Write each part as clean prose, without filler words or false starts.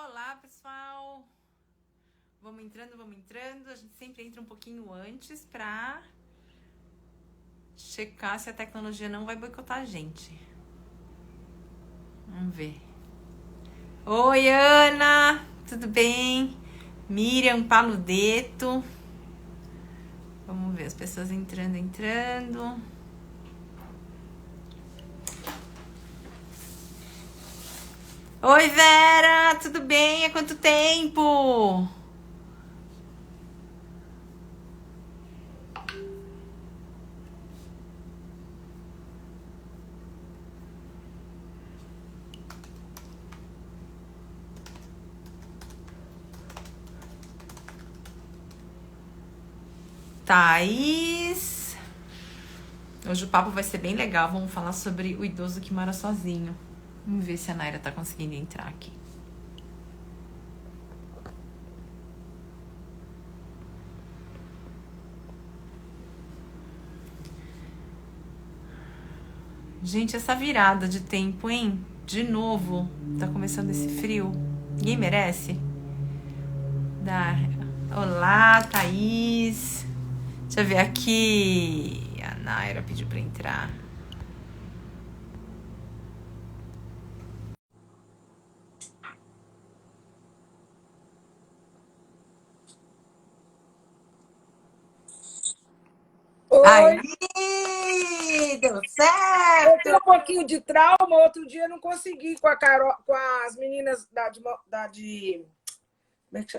Olá, pessoal! Vamos entrando. A gente sempre entra um pouquinho antes para checar se a tecnologia não vai boicotar a gente. Vamos ver. Oi, Ana! Tudo bem? Miriam Paludeto. Vamos ver as pessoas entrando. Oi, Vera! Tudo bem? Há quanto tempo? Thaís. Hoje o papo vai ser bem legal. Vamos falar sobre o idoso que mora sozinho. Vamos ver se a Naira tá conseguindo entrar aqui. Gente, essa virada de tempo, hein? De novo, tá começando esse frio. Ninguém merece? Olá, Thaís. Deixa eu ver aqui. A Naira pediu pra entrar. Oi. Aí, deu certo. Eu tenho um pouquinho de trauma. Outro dia eu não consegui com a Carol, com as meninas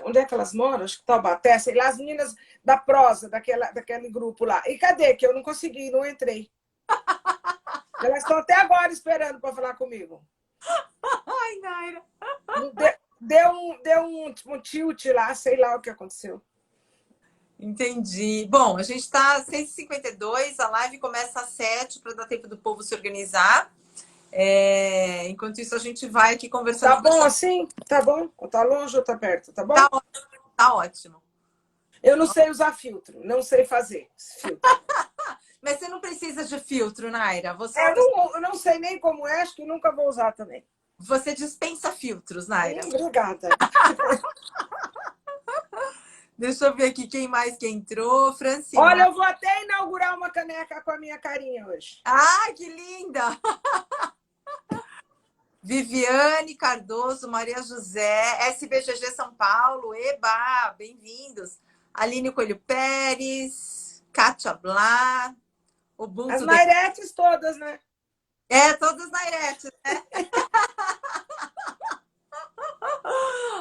onde é que elas moram? Acho que Taubaté, sei lá, as meninas da prosa, daquele grupo lá. E cadê? Que eu não consegui, não entrei. Elas estão até agora esperando para falar comigo. Ai, Naira. Deu um tilt lá, sei lá o que aconteceu. Entendi. Bom, a gente está às 6h52, a live começa às 7 para dar tempo do povo se organizar. Enquanto isso, a gente vai aqui conversando. Tá bom assim? Tá bom? Ou tá longe ou tá perto? Tá bom? Tá ótimo. Eu não sei usar filtro, não sei fazer filtro. Mas você não precisa de filtro, Naira. Eu não sei nem como é, acho que nunca vou usar também. Você dispensa filtros, Naira. Obrigada. Deixa eu ver aqui quem mais que entrou. Francine. Olha, eu vou até inaugurar uma caneca com a minha carinha hoje. Ah, que linda! Viviane Cardoso, Maria José, SBGG São Paulo, eba, bem-vindos. Aline Coelho Pérez, Kátia Blá, Ubuntu. As Nairetes todas, né? Todas Nairetes, né?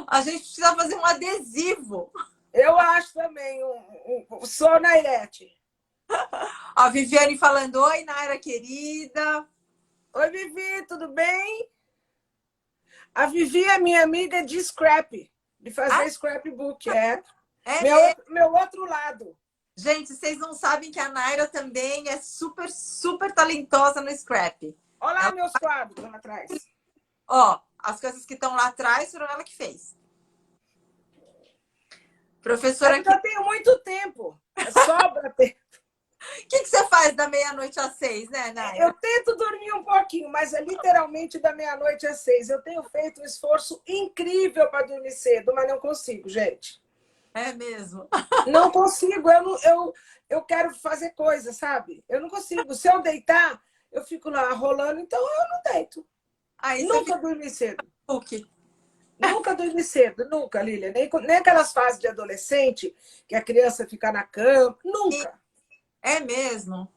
A gente precisa fazer um adesivo. Eu acho também, sou Nairete. A Viviane falando, oi, Naira querida. Oi, Vivi, tudo bem? A Vivi é minha amiga de scrap, de fazer scrapbook, meu outro lado. Gente, vocês não sabem que a Naira também é super, super talentosa no scrap. Olha lá meus quadros lá atrás. Ó, as coisas que estão lá atrás foram ela que fez. Professora, eu tenho muito tempo, sobra tempo. O que você faz da meia-noite às 6, né, Naira? Eu tento dormir um pouquinho, mas é literalmente da meia-noite às 6. Eu tenho feito um esforço incrível para dormir cedo, mas não consigo, gente. É mesmo? Não consigo. Eu quero fazer coisa, sabe? Eu não consigo. Se eu deitar, eu fico lá rolando, então eu não deito. Nunca dormi cedo. Nunca dormi cedo, nunca, Lília. Nem aquelas fases de adolescente, que a criança fica na cama. Nunca. É mesmo?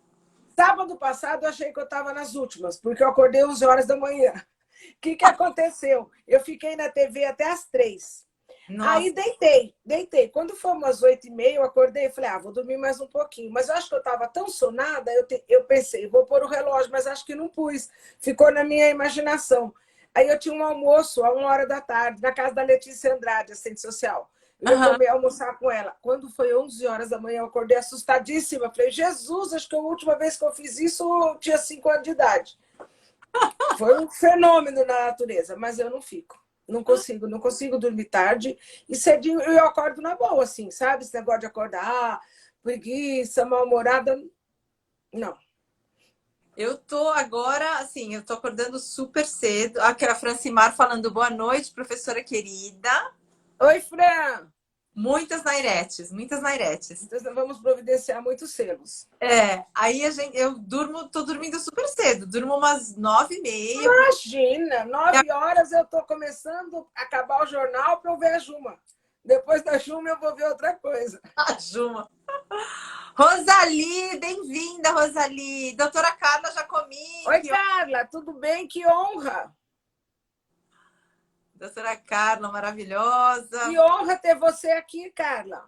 Sábado passado eu achei que eu estava nas últimas, porque eu acordei 11 horas da manhã. O que aconteceu? Eu fiquei na TV até às 3. Nossa. Aí deitei. Quando foi umas 8h30, eu acordei e falei, vou dormir mais um pouquinho. Mas eu acho que eu estava tão sonada, eu pensei, vou pôr o relógio, mas acho que não pus. Ficou na minha imaginação. Aí eu tinha um almoço a 1h da tarde, na casa da Letícia Andrade, assistente social. Eu ia almoçar com ela. Quando foi 11 horas da manhã, eu acordei assustadíssima. Falei, Jesus, acho que a última vez que eu fiz isso, eu tinha 5 anos de idade. Foi um fenômeno na natureza, mas eu não fico. Não consigo dormir tarde. E cedinho eu acordo na boa, assim, sabe? Esse negócio de acordar, preguiça, mal-humorada. Não. Eu tô agora, assim, eu tô acordando super cedo. Aqui a Francimar falando boa noite, professora querida. Oi, Fran! Muitas nairetes, muitas nairetes. Então, nós vamos providenciar muitos selos. Aí eu durmo, tô dormindo super cedo, durmo umas 9h30. Imagina, 9 horas eu estou começando a acabar o jornal para eu ver a Juma. Depois da Juma eu vou ver outra coisa. A Juma. Rosali, bem-vinda, Rosali. Doutora Carla Jacomin. Oi, Carla, tudo bem? Que honra! Doutora Carla, maravilhosa. Que honra ter você aqui, Carla.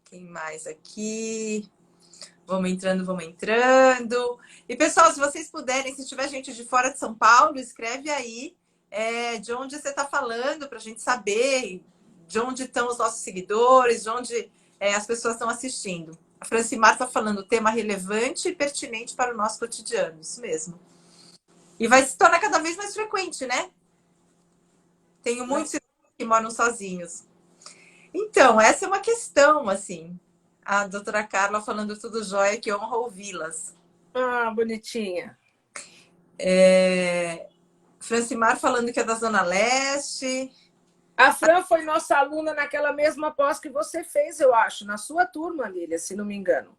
Quem mais aqui? Vamos entrando, vamos entrando. E, pessoal, se vocês puderem, se tiver gente de fora de São Paulo, escreve aí de onde você está falando, para a gente saber de onde estão os nossos seguidores, de onde as pessoas estão assistindo. A Francimar está falando tema relevante e pertinente para o nosso cotidiano, isso mesmo. E vai se tornar cada vez mais frequente, né? Tenho muitos que moram sozinhos. Então, essa é uma questão, assim. A doutora Carla falando tudo jóia, que honra ouvi-las. Ah, bonitinha. Francimar falando que é da Zona Leste. A Fran foi nossa aluna naquela mesma pós que você fez, eu acho, na sua turma, Lília, se não me engano.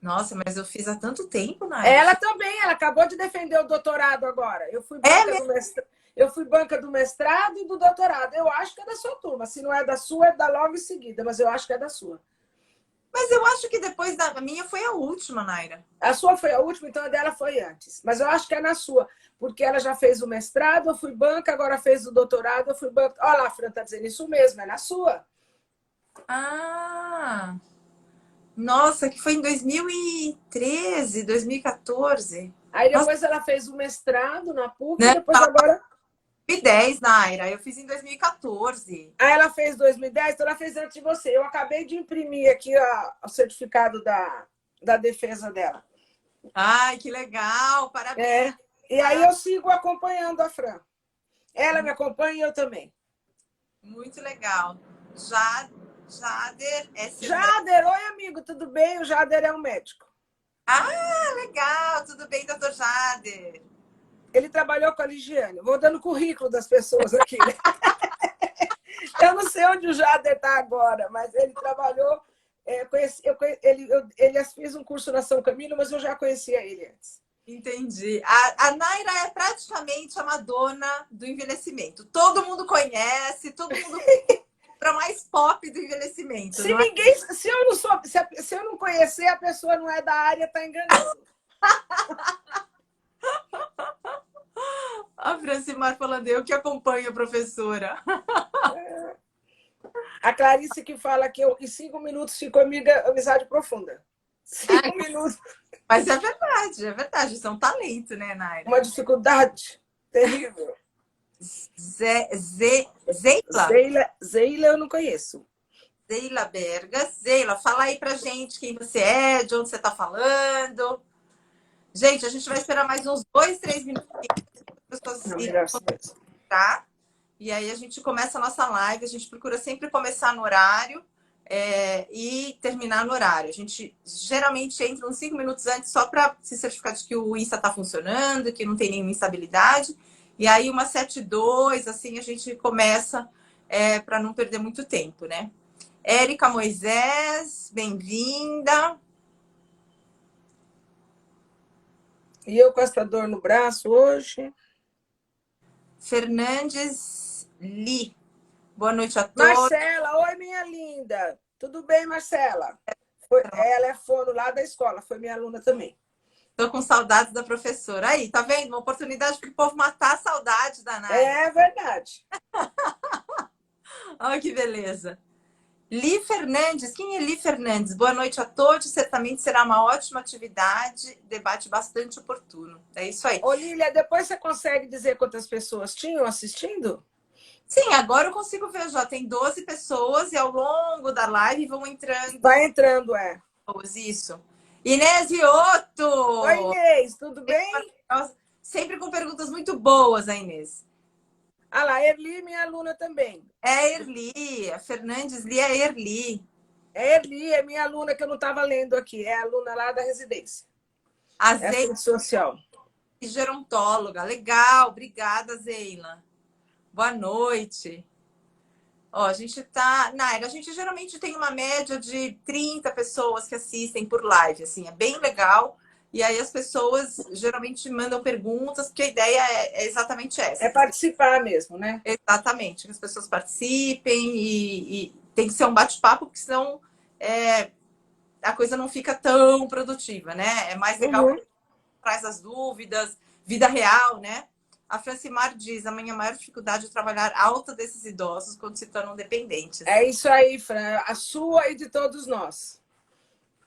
Nossa, mas eu fiz há tanto tempo, Ela também, ela acabou de defender o doutorado agora. Eu fui banca do mestrado e do doutorado. Eu acho que é da sua turma. Se não é da sua, é da logo em seguida, mas eu acho que é da sua. Mas eu acho que depois da minha foi a última, Naira. A sua foi a última, então a dela foi antes. Mas eu acho que é na sua, porque ela já fez o mestrado, eu fui banca, agora fez o doutorado, eu fui banca. Olha lá, a Fran tá dizendo isso mesmo, é na sua. Ah! Nossa, que foi em 2013, 2014. Aí Nossa, depois ela fez o mestrado na PUC e não, depois agora. 2010, Naira. Eu fiz em 2014. Aí ela fez 2010, então ela fez antes de você. Eu acabei de imprimir aqui o certificado da defesa dela. Ai, que legal! Parabéns! E aí eu sigo acompanhando a Fran. Ela me acompanha e eu também. Muito legal. Jader Jader, oi amigo, tudo bem? O Jader é um médico. Ah, legal! Tudo bem, doutor Jader? Ele trabalhou com a Ligiane. Vou dando currículo das pessoas aqui. Eu não sei onde o Jader está agora, mas ele trabalhou. Ele fez um curso na São Camilo, mas eu já conhecia ele antes. Entendi. A Naira é praticamente a Madonna do envelhecimento. Todo mundo conhece, todo mundo para mais pop do envelhecimento. Se eu não conhecer, a pessoa não é da área, está enganando. A Francimar falando, eu que acompanho a professora. A Clarice que fala que em 5 minutos ficou amizade profunda. 5 minutos. Mas é verdade. Isso é um talento, né, Naira? Uma dificuldade terrível. Zeila eu não conheço. Zeila Bergas. Zeila, fala aí pra gente quem você é, de onde você tá falando. Gente, a gente vai esperar mais uns 2, 3 minutos para as pessoas tá? E aí a gente começa a nossa live, a gente procura sempre começar no horário e terminar no horário. A gente geralmente entra uns 5 minutos antes só para se certificar de que o Insta está funcionando, que não tem nenhuma instabilidade. E aí uma 7:02, assim, a gente começa para não perder muito tempo, né? Érica Moisés, bem-vinda. E eu com essa dor no braço hoje. Fernandes Li. Boa noite a todos. Marcela, oi, minha linda. Tudo bem, Marcela? Ela é fono lá da escola, foi minha aluna também. Tô com saudades da professora. Aí, tá vendo? Uma oportunidade para o povo matar a saudade da Naira. É verdade. Olha que beleza. Li Fernandes, quem é Li Fernandes? Boa noite a todos. Certamente será uma ótima atividade, debate bastante oportuno. É isso aí. Ô, Lília, depois você consegue dizer quantas pessoas tinham assistindo? Sim, agora eu consigo ver. Já tem 12 pessoas e ao longo da live vão entrando. Vai entrando, Isso. Inês Riotto! Oi, Inês, tudo bem? Sempre com perguntas muito boas, a Inês. Ah lá, Erli, minha aluna também. É Erli, a Fernandes Li é Erli. É Erli, é minha aluna que eu não estava lendo aqui, é a aluna lá da residência. A Zeila, assistente social. gerontóloga. Legal, obrigada, Zeila. Boa noite. Ó, a gente tá... Naira, a gente geralmente tem uma média de 30 pessoas que assistem por live, assim, é bem legal. E aí as pessoas geralmente mandam perguntas, porque a ideia é exatamente essa. É participar mesmo, né? Exatamente, que as pessoas participem e tem que ser um bate-papo, porque senão a coisa não fica tão produtiva, né? É mais legal Uhum. traz as dúvidas, vida real, né? A Francimar diz, a minha maior dificuldade é trabalhar alta desses idosos quando se tornam dependentes. É isso aí, Fran. A sua e de todos nós.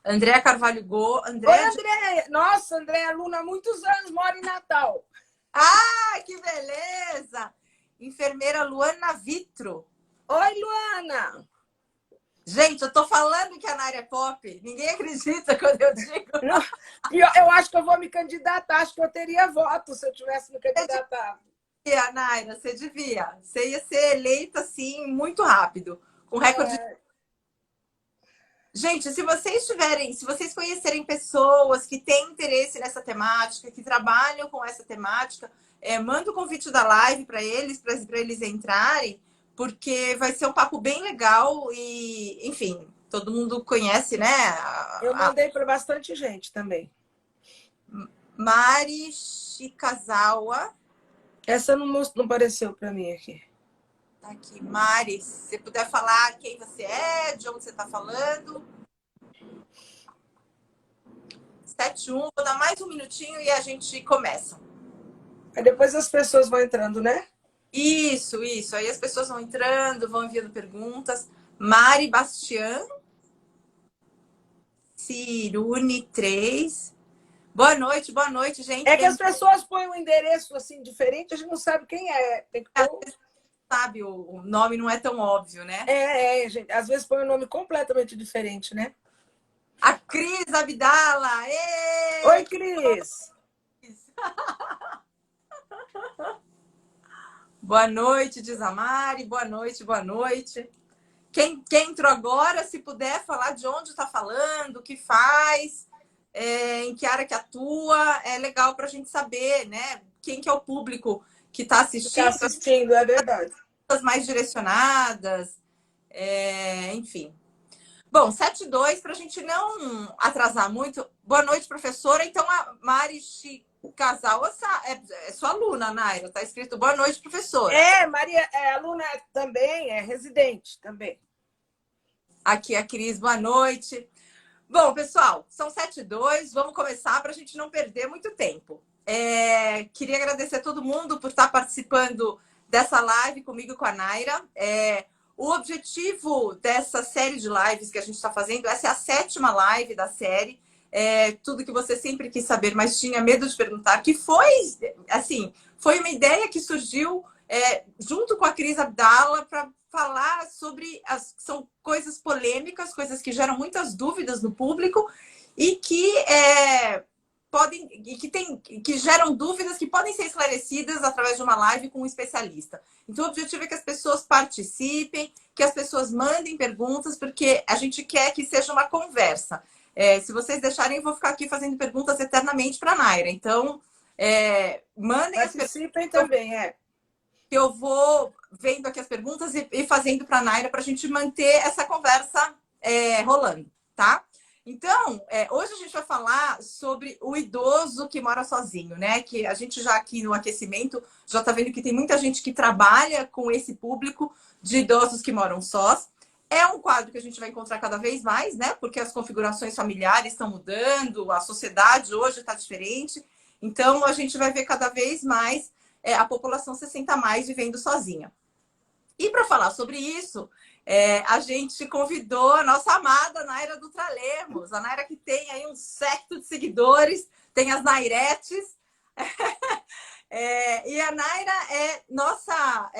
Andréa Carvalho Go. Oi, André. Nossa, André é aluna há muitos anos, mora em Natal. Ah, que beleza! Enfermeira Luana Vitro. Oi, Luana. Gente, eu tô falando que a Naira é pop. Ninguém acredita quando eu digo. Não, eu acho que eu vou me candidatar. Acho que eu teria voto se eu tivesse me candidatado. Naira, você devia. Você ia ser eleita, assim, muito rápido. Com recorde. Gente, se vocês conhecerem pessoas que têm interesse nessa temática, que trabalham com essa temática, manda o convite da live para eles entrarem, porque vai ser um papo bem legal e, enfim, todo mundo conhece, né? Eu mandei para bastante gente também. Mari Shikazawa. Essa não apareceu para mim aqui. Tá aqui, Mari, se você puder falar quem você é, de onde você está falando. 71, vou dar mais um minutinho e a gente começa. Aí depois as pessoas vão entrando, né? Isso. Aí as pessoas vão entrando, vão enviando perguntas. Mari Bastian. Cirune 3. Boa noite, gente. É que as pessoas põem um endereço assim diferente, a gente não sabe quem é. Tem que pôr... Sabe, o nome não é tão óbvio, né? Gente. Às vezes põe um nome completamente diferente, né? A Cris Abdala. Oi, Cris. Boa noite, diz a Mari. Boa noite. Quem entrou agora, se puder falar de onde está falando, o que faz, em que área que atua, é legal para a gente saber, né? Quem que é o público que está assistindo. Está assistindo, é verdade. As mais direcionadas, enfim. Bom, 7:02, para a gente não atrasar muito. Boa noite, professora. Então, a Mari Casal é sua aluna, Naira. Está escrito boa noite, professora. Maria é aluna também, é residente também. Aqui a Cris, boa noite. Bom, pessoal, são 7:02, vamos começar para a gente não perder muito tempo. Queria agradecer a todo mundo por estar participando dessa live comigo e com a Naira. O objetivo dessa série de lives que a gente está fazendo, essa é a 7ª live da série. Tudo que você sempre quis saber, mas tinha medo de perguntar, que foi, assim, foi uma ideia que surgiu junto com a Cris Abdala para falar sobre são coisas polêmicas, coisas que geram muitas dúvidas no público e que que geram dúvidas que podem ser esclarecidas através de uma live com um especialista. Então, o objetivo é que as pessoas participem, que as pessoas mandem perguntas, porque a gente quer que seja uma conversa. Se vocês deixarem, eu vou ficar aqui fazendo perguntas eternamente para a Naira. Então, mandem participem também, que eu vou vendo aqui as perguntas e fazendo para a Naira para a gente manter essa conversa rolando, tá? Então, hoje a gente vai falar sobre o idoso que mora sozinho, né? Que a gente já aqui no aquecimento já está vendo que tem muita gente que trabalha com esse público de idosos que moram sós. É um quadro que a gente vai encontrar cada vez mais, né? Porque as configurações familiares estão mudando, a sociedade hoje está diferente. Então, a gente vai ver cada vez mais a população 60+ vivendo sozinha. E para falar sobre isso, a gente convidou a nossa amada Naira Dutra Lemos, a Naira que tem aí um séquito de seguidores, tem as Nairetes. E a Naira é nossa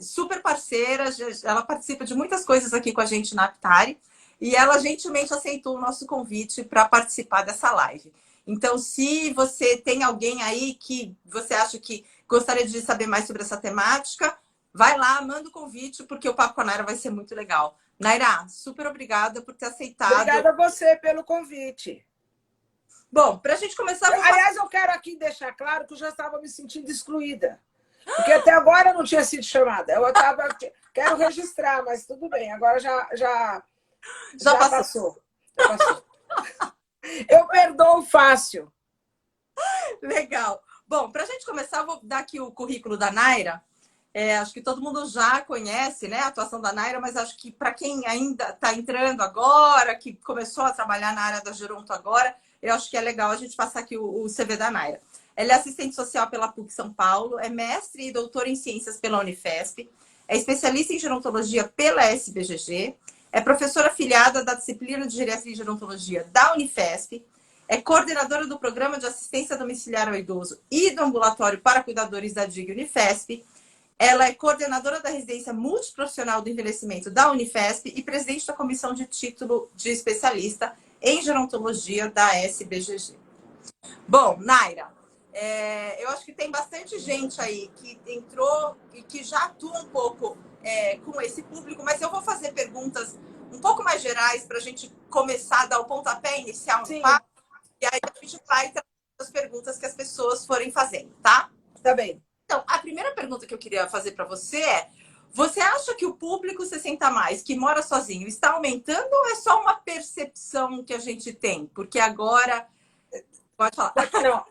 super parceira, ela participa de muitas coisas aqui com a gente na Aptari, e ela gentilmente aceitou o nosso convite para participar dessa live. Então, se você tem alguém aí que você acha que gostaria de saber mais sobre essa temática, vai lá, manda o convite, porque o Papo com a Naira vai ser muito legal. Naira, super obrigada por ter aceitado. Obrigada a você pelo convite. Bom, para a gente começar... Aliás, eu quero aqui deixar claro que eu já estava me sentindo excluída. Porque até agora eu não tinha sido chamada. Eu estava... Quero registrar, mas tudo bem. Agora já passou. Já passou. Eu perdoo fácil. Legal. Bom, para a gente começar, eu vou dar aqui o currículo da Naira. Acho que todo mundo já conhece, né, a atuação da Naira, mas acho que para quem ainda está entrando agora, que começou a trabalhar na área da Geronto agora, eu acho que é legal a gente passar aqui o CV da Naira. Ela é assistente social pela PUC São Paulo, é mestre e doutora em ciências pela Unifesp, é especialista em gerontologia pela SBGG, é professora afiliada da disciplina de geriatria e gerontologia da Unifesp, é coordenadora do programa de assistência domiciliar ao idoso e do ambulatório para cuidadores da DIG Unifesp. Ela é coordenadora da residência multiprofissional do envelhecimento da Unifesp e presidente da comissão de título de especialista em gerontologia da SBGG. Bom, Naira, eu acho que tem bastante gente aí que entrou e que já atua um pouco com esse público, mas eu vou fazer perguntas um pouco mais gerais para a gente começar a dar o pontapé inicial no papo, e aí a gente vai trazer as perguntas que as pessoas forem fazendo, tá? Tá bem. Então, a primeira pergunta que eu queria fazer para você é: você acha que o público 60+, que mora sozinho, está aumentando ou é só uma percepção que a gente tem? Porque agora... Pode falar. Não,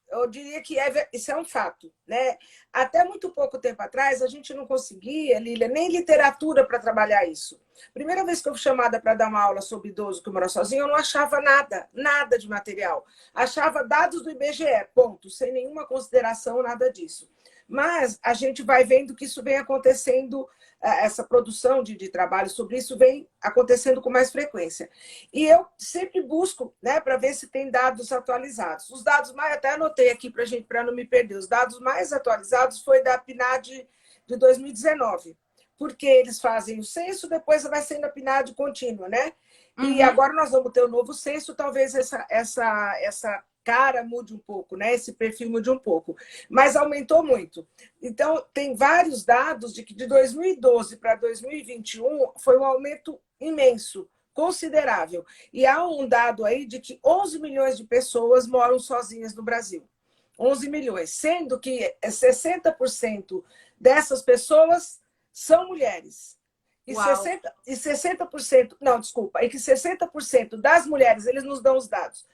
eu diria que isso é um fato, né? Até muito pouco tempo atrás, a gente não conseguia, Lília, nem literatura para trabalhar isso. Primeira vez que eu fui chamada para dar uma aula sobre idoso que mora sozinho, eu não achava nada de material. Achava dados do IBGE, ponto, sem nenhuma consideração, nada disso. Mas a gente vai vendo que isso vem acontecendo, essa produção de trabalho sobre isso vem acontecendo com mais frequência. E eu sempre busco, né, para ver se tem dados atualizados. Os dados mais, até anotei aqui para a gente, para não me perder, os dados mais atualizados foi da PNAD de 2019, porque eles fazem o censo, depois vai sendo a PNAD contínua, né? E agora nós vamos ter um novo censo, talvez essa cara mude um pouco, né? Esse perfil mude um pouco, mas aumentou muito. Então, tem vários dados de que de 2012 para 2021 foi um aumento imenso, considerável. E há um dado aí de que 11 milhões de pessoas moram sozinhas no Brasil. 11 milhões, sendo que 60% dessas pessoas são mulheres. E 60%, não, desculpa, e que 60% das mulheres, eles nos dão os dados,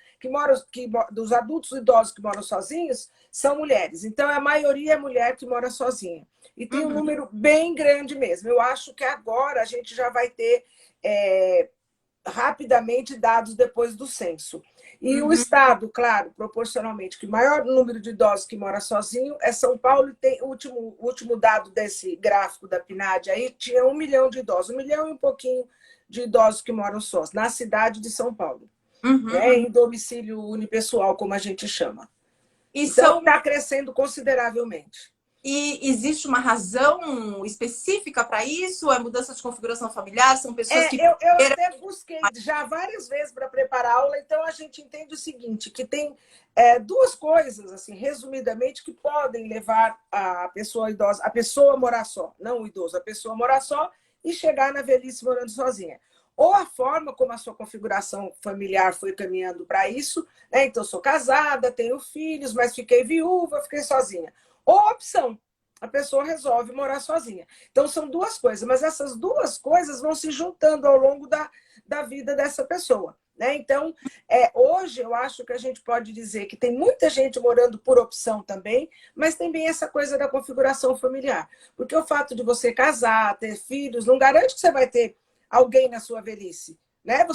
dos adultos idosos que moram sozinhos, são mulheres. Então, a maioria é mulher que mora sozinha. E tem um número bem grande mesmo. Eu acho que agora a gente já vai ter rapidamente dados depois do censo. E o estado, claro, proporcionalmente, que o maior número de idosos que mora sozinho é São Paulo, e tem o último dado desse gráfico da PNAD aí, tinha 1 milhão de idosos, 1 milhão e um pouquinho de idosos que moram sós, na cidade de São Paulo, né, em domicílio unipessoal, como a gente chama. Então, está crescendo consideravelmente. E existe uma razão específica para isso? É mudança de configuração familiar? São pessoas que... Eu até busquei já várias vezes para preparar a aula, então a gente entende o seguinte, que tem duas coisas, assim, resumidamente, que podem levar a pessoa idosa, a pessoa a morar só, não o idoso, a pessoa a morar só e chegar na velhice morando sozinha. Ou a forma como a sua configuração familiar foi caminhando para isso, né? Então, sou casada, tenho filhos, mas fiquei viúva, fiquei sozinha. Ou a opção, a pessoa resolve morar sozinha. Então, são duas coisas, mas essas duas coisas vão se juntando ao longo da vida dessa pessoa, né? Então, hoje eu acho que a gente pode dizer que tem muita gente morando por opção também, mas tem bem essa coisa da configuração familiar. Porque o fato de você casar, ter filhos, não garante que você vai ter alguém na sua velhice, né?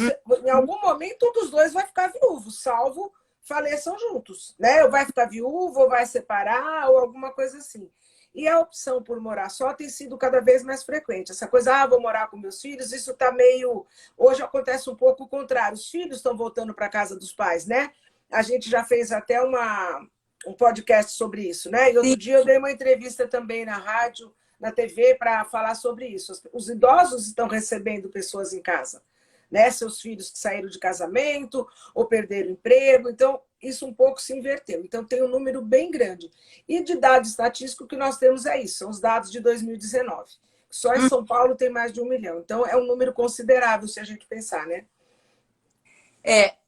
Em algum momento, um dos dois vai ficar viúvo, salvo faleçam juntos, né? Ou vai ficar viúvo, ou vai separar, ou alguma coisa assim. E a opção por morar só tem sido cada vez mais frequente. Essa coisa, vou morar com meus filhos, isso está meio... Hoje acontece um pouco o contrário. Os filhos estão voltando para a casa dos pais, né? A gente já fez até um podcast sobre isso, né? E outro dia eu dei uma entrevista também na rádio, na TV, para falar sobre isso. Os idosos estão recebendo pessoas em casa, né? Seus filhos que saíram de casamento ou perderam emprego. Então, isso um pouco se inverteu. Então, tem um número bem grande. E de dado estatístico, o que nós temos é isso, são os dados de 2019. Só em São Paulo tem mais de 1 milhão. Então, é um número considerável, se a gente pensar, né?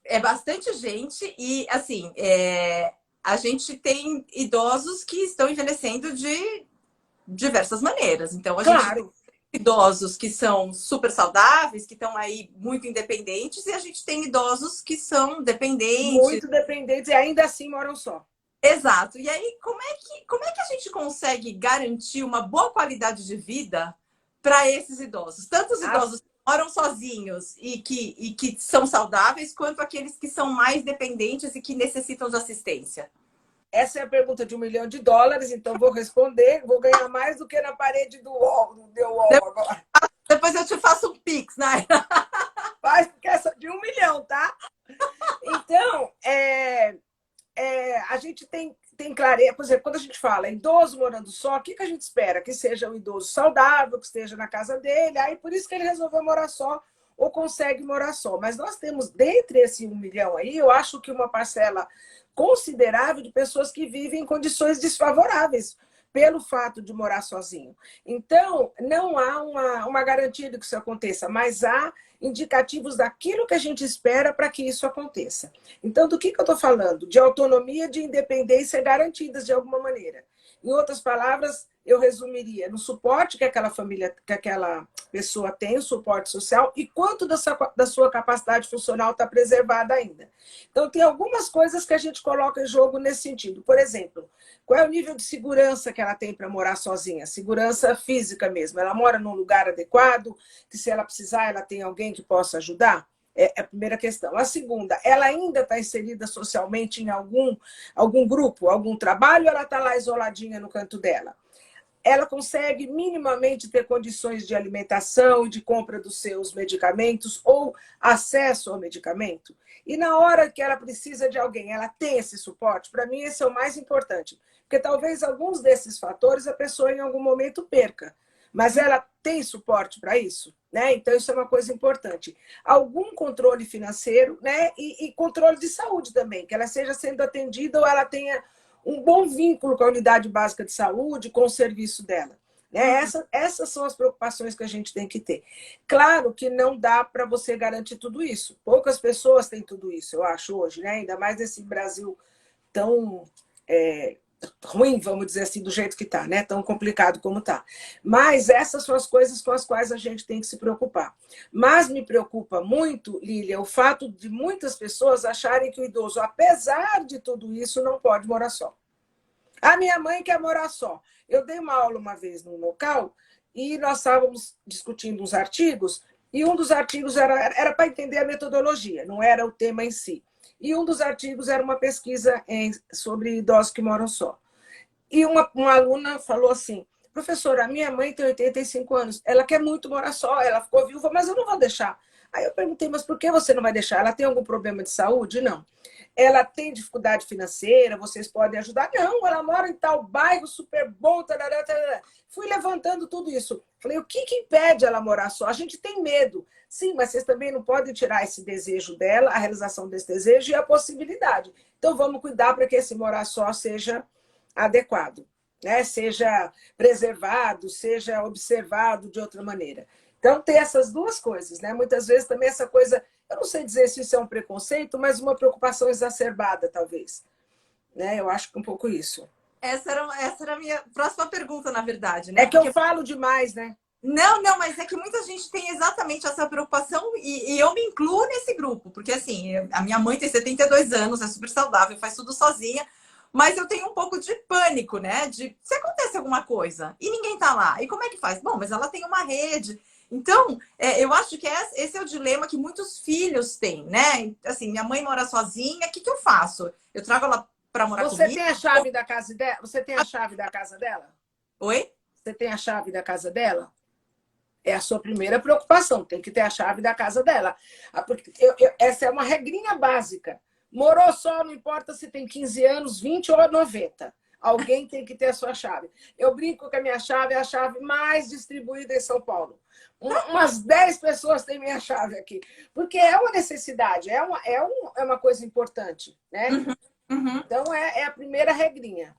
É bastante gente e, assim, a gente tem idosos que estão envelhecendo de diversas maneiras. Então, a gente tem Claro, idosos que são super saudáveis, que estão aí muito independentes, e a gente tem idosos que são dependentes. muito dependentes e ainda assim moram só. Exato. E aí, como é que a gente consegue garantir uma boa qualidade de vida para esses idosos? Tanto os As- idosos que moram sozinhos e que são saudáveis, quanto aqueles que são mais dependentes e que necessitam de assistência. Essa é a pergunta de US$ 1 milhão, então vou responder. Vou ganhar mais do que na parede do UOL, do The UOL agora. Depois eu te faço um pix, né? Faz porque essa de 1 milhão, tá? Então, a gente tem clareza. Por exemplo, quando a gente fala idoso morando só, o que a gente espera? Que seja um idoso saudável, que esteja na casa dele. Aí por isso que ele resolveu morar só ou consegue morar só. Mas nós temos, dentre esse 1 milhão aí, eu acho que uma parcela considerável de pessoas que vivem em condições desfavoráveis pelo fato de morar sozinho. Então, não há uma garantia de que isso aconteça, mas há indicativos daquilo que a gente espera para que isso aconteça. Então, do que eu estou falando? De autonomia, de independência garantidas de alguma maneira. Em outras palavras, eu resumiria no suporte que aquela família, que aquela pessoa tem, o suporte social, e quanto da sua capacidade funcional está preservada ainda. Então, tem algumas coisas que a gente coloca em jogo nesse sentido. Por exemplo, qual é o nível de segurança que ela tem para morar sozinha? Segurança física mesmo. Ela mora num lugar adequado, que se ela precisar, ela tem alguém que possa ajudar? É a primeira questão. A segunda, ela ainda está inserida socialmente em algum grupo, algum trabalho, ou ela está lá isoladinha no canto dela? Ela consegue minimamente ter condições de alimentação e de compra dos seus medicamentos ou acesso ao medicamento? E na hora que ela precisa de alguém, ela tem esse suporte? Para mim, esse é o mais importante. Porque talvez alguns desses fatores a pessoa em algum momento perca. Mas ela tem suporte para isso? Né? Então, isso é uma coisa importante. Algum controle financeiro, né? E controle de saúde também, que ela seja sendo atendida ou ela tenha um bom vínculo com a unidade básica de saúde, com o serviço dela. Né? Essas são as preocupações que a gente tem que ter. Claro que não dá para você garantir tudo isso. Poucas pessoas têm tudo isso, eu acho, hoje, né? Ainda mais nesse Brasil tão ruim, vamos dizer assim, do jeito que está, né? Tão complicado como está. Mas essas são as coisas com as quais a gente tem que se preocupar. Mas me preocupa muito, Lília, o fato de muitas pessoas acharem que o idoso, apesar de tudo isso, não pode morar só. A minha mãe quer morar só. Eu dei uma aula uma vez num local e nós estávamos discutindo uns artigos, e um dos artigos era para entender a metodologia, não era o tema em si. E um dos artigos era uma pesquisa sobre idosos que moram só. E uma aluna falou assim: professora, a minha mãe tem 85 anos, ela quer muito morar só, ela ficou viúva, mas eu não vou deixar. Aí eu perguntei: mas por que você não vai deixar? Ela tem algum problema de saúde? Não. Ela tem dificuldade financeira, vocês podem ajudar? Não, ela mora em tal bairro super bom. Tarará, tarará. Fui levantando tudo isso. Falei: o que impede ela morar só? A gente tem medo. Sim, mas vocês também não podem tirar esse desejo dela, a realização desse desejo e a possibilidade. Então vamos cuidar para que esse morar só seja adequado, né? Seja preservado, seja observado de outra maneira. Então, ter essas duas coisas, né? Muitas vezes também essa coisa, eu não sei dizer se isso é um preconceito, mas uma preocupação exacerbada, talvez. Né? Eu acho que um pouco isso. Essa era a minha próxima pergunta, na verdade, É né? que eu falo demais, né? Não, não, mas é que muita gente tem exatamente essa preocupação e eu me incluo nesse grupo, porque assim, a minha mãe tem 72 anos, é super saudável, faz tudo sozinha, mas eu tenho um pouco de pânico, né? De se acontece alguma coisa e ninguém tá lá, e como é que faz? Bom, mas ela tem uma rede. Então, eu acho que esse é o dilema que muitos filhos têm, né? Assim, minha mãe mora sozinha, o que eu faço? Eu trago ela para morar Você comigo? tem a chave da casa dela? Você tem a chave da casa dela? Oi? Você tem a chave da casa dela? É a sua primeira preocupação, tem que ter a chave da casa dela. Porque essa é uma regrinha básica. Morou só, não importa se tem 15 anos, 20 ou 90. Alguém tem que ter a sua chave. Eu brinco que a minha chave é a chave mais distribuída em São Paulo. Umas 10 pessoas têm minha chave aqui. Porque é uma necessidade, é uma coisa importante, né? Uhum. Então, é a primeira regrinha.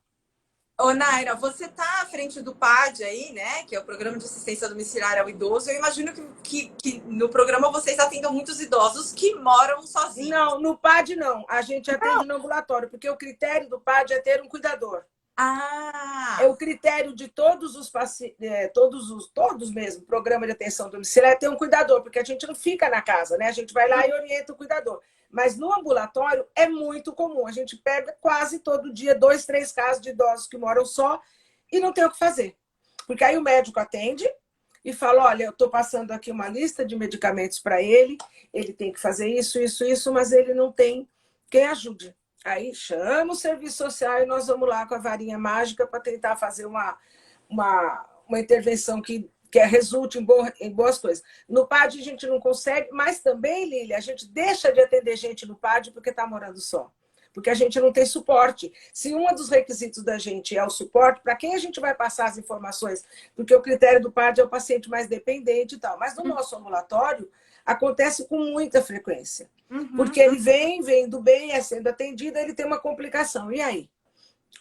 Ô, Naira, você está à frente do PAD aí, né? Que é o Programa de Assistência Domiciliar ao Idoso. Eu imagino que no programa vocês atendam muitos idosos que moram sozinhos. Não, no PAD não. A gente atende no ambulatório, porque o critério do PAD é ter um cuidador. É Ah! o critério de todos os pacientes, todos mesmo, programa de atenção domiciliar, é ter um cuidador, porque a gente não fica na casa, né? A gente vai lá e orienta o cuidador. Mas no ambulatório é muito comum. A gente pega quase todo dia 2, 3 casos de idosos que moram só e não tem o que fazer. Porque aí o médico atende e fala: olha, eu estou passando aqui uma lista de medicamentos para ele tem que fazer isso, mas ele não tem quem ajude. Aí chama o serviço social e nós vamos lá com a varinha mágica para tentar fazer uma intervenção que resulte em boas coisas. No PAD a gente não consegue, mas também, Lília, a gente deixa de atender gente no PAD porque está morando só. Porque a gente não tem suporte. Se um dos requisitos da gente é o suporte, para quem a gente vai passar as informações? Porque o critério do PAD é o paciente mais dependente e tal. Mas no nosso ambulatório, acontece com muita frequência. Porque ele vem do bem, é sendo atendido, ele tem uma complicação. E aí?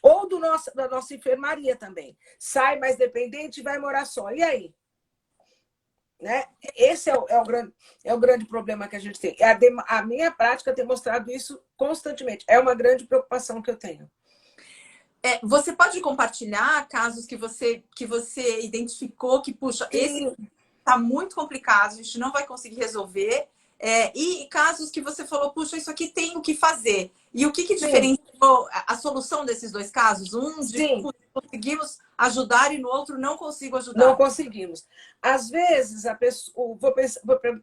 Ou da nossa enfermaria também. Sai mais dependente e vai morar só. E aí? Né? Esse é o grande problema que a gente tem. A minha prática tem mostrado isso constantemente. É uma grande preocupação que eu tenho. Você pode compartilhar casos que você identificou que, puxa, esse está muito complicado, a gente não vai conseguir resolver. E casos que você falou, puxa, isso aqui tem o que fazer. E o que diferenciou a solução desses dois casos? Um de conseguimos ajudar e no outro não consigo ajudar. Não conseguimos. Às vezes, a pessoa,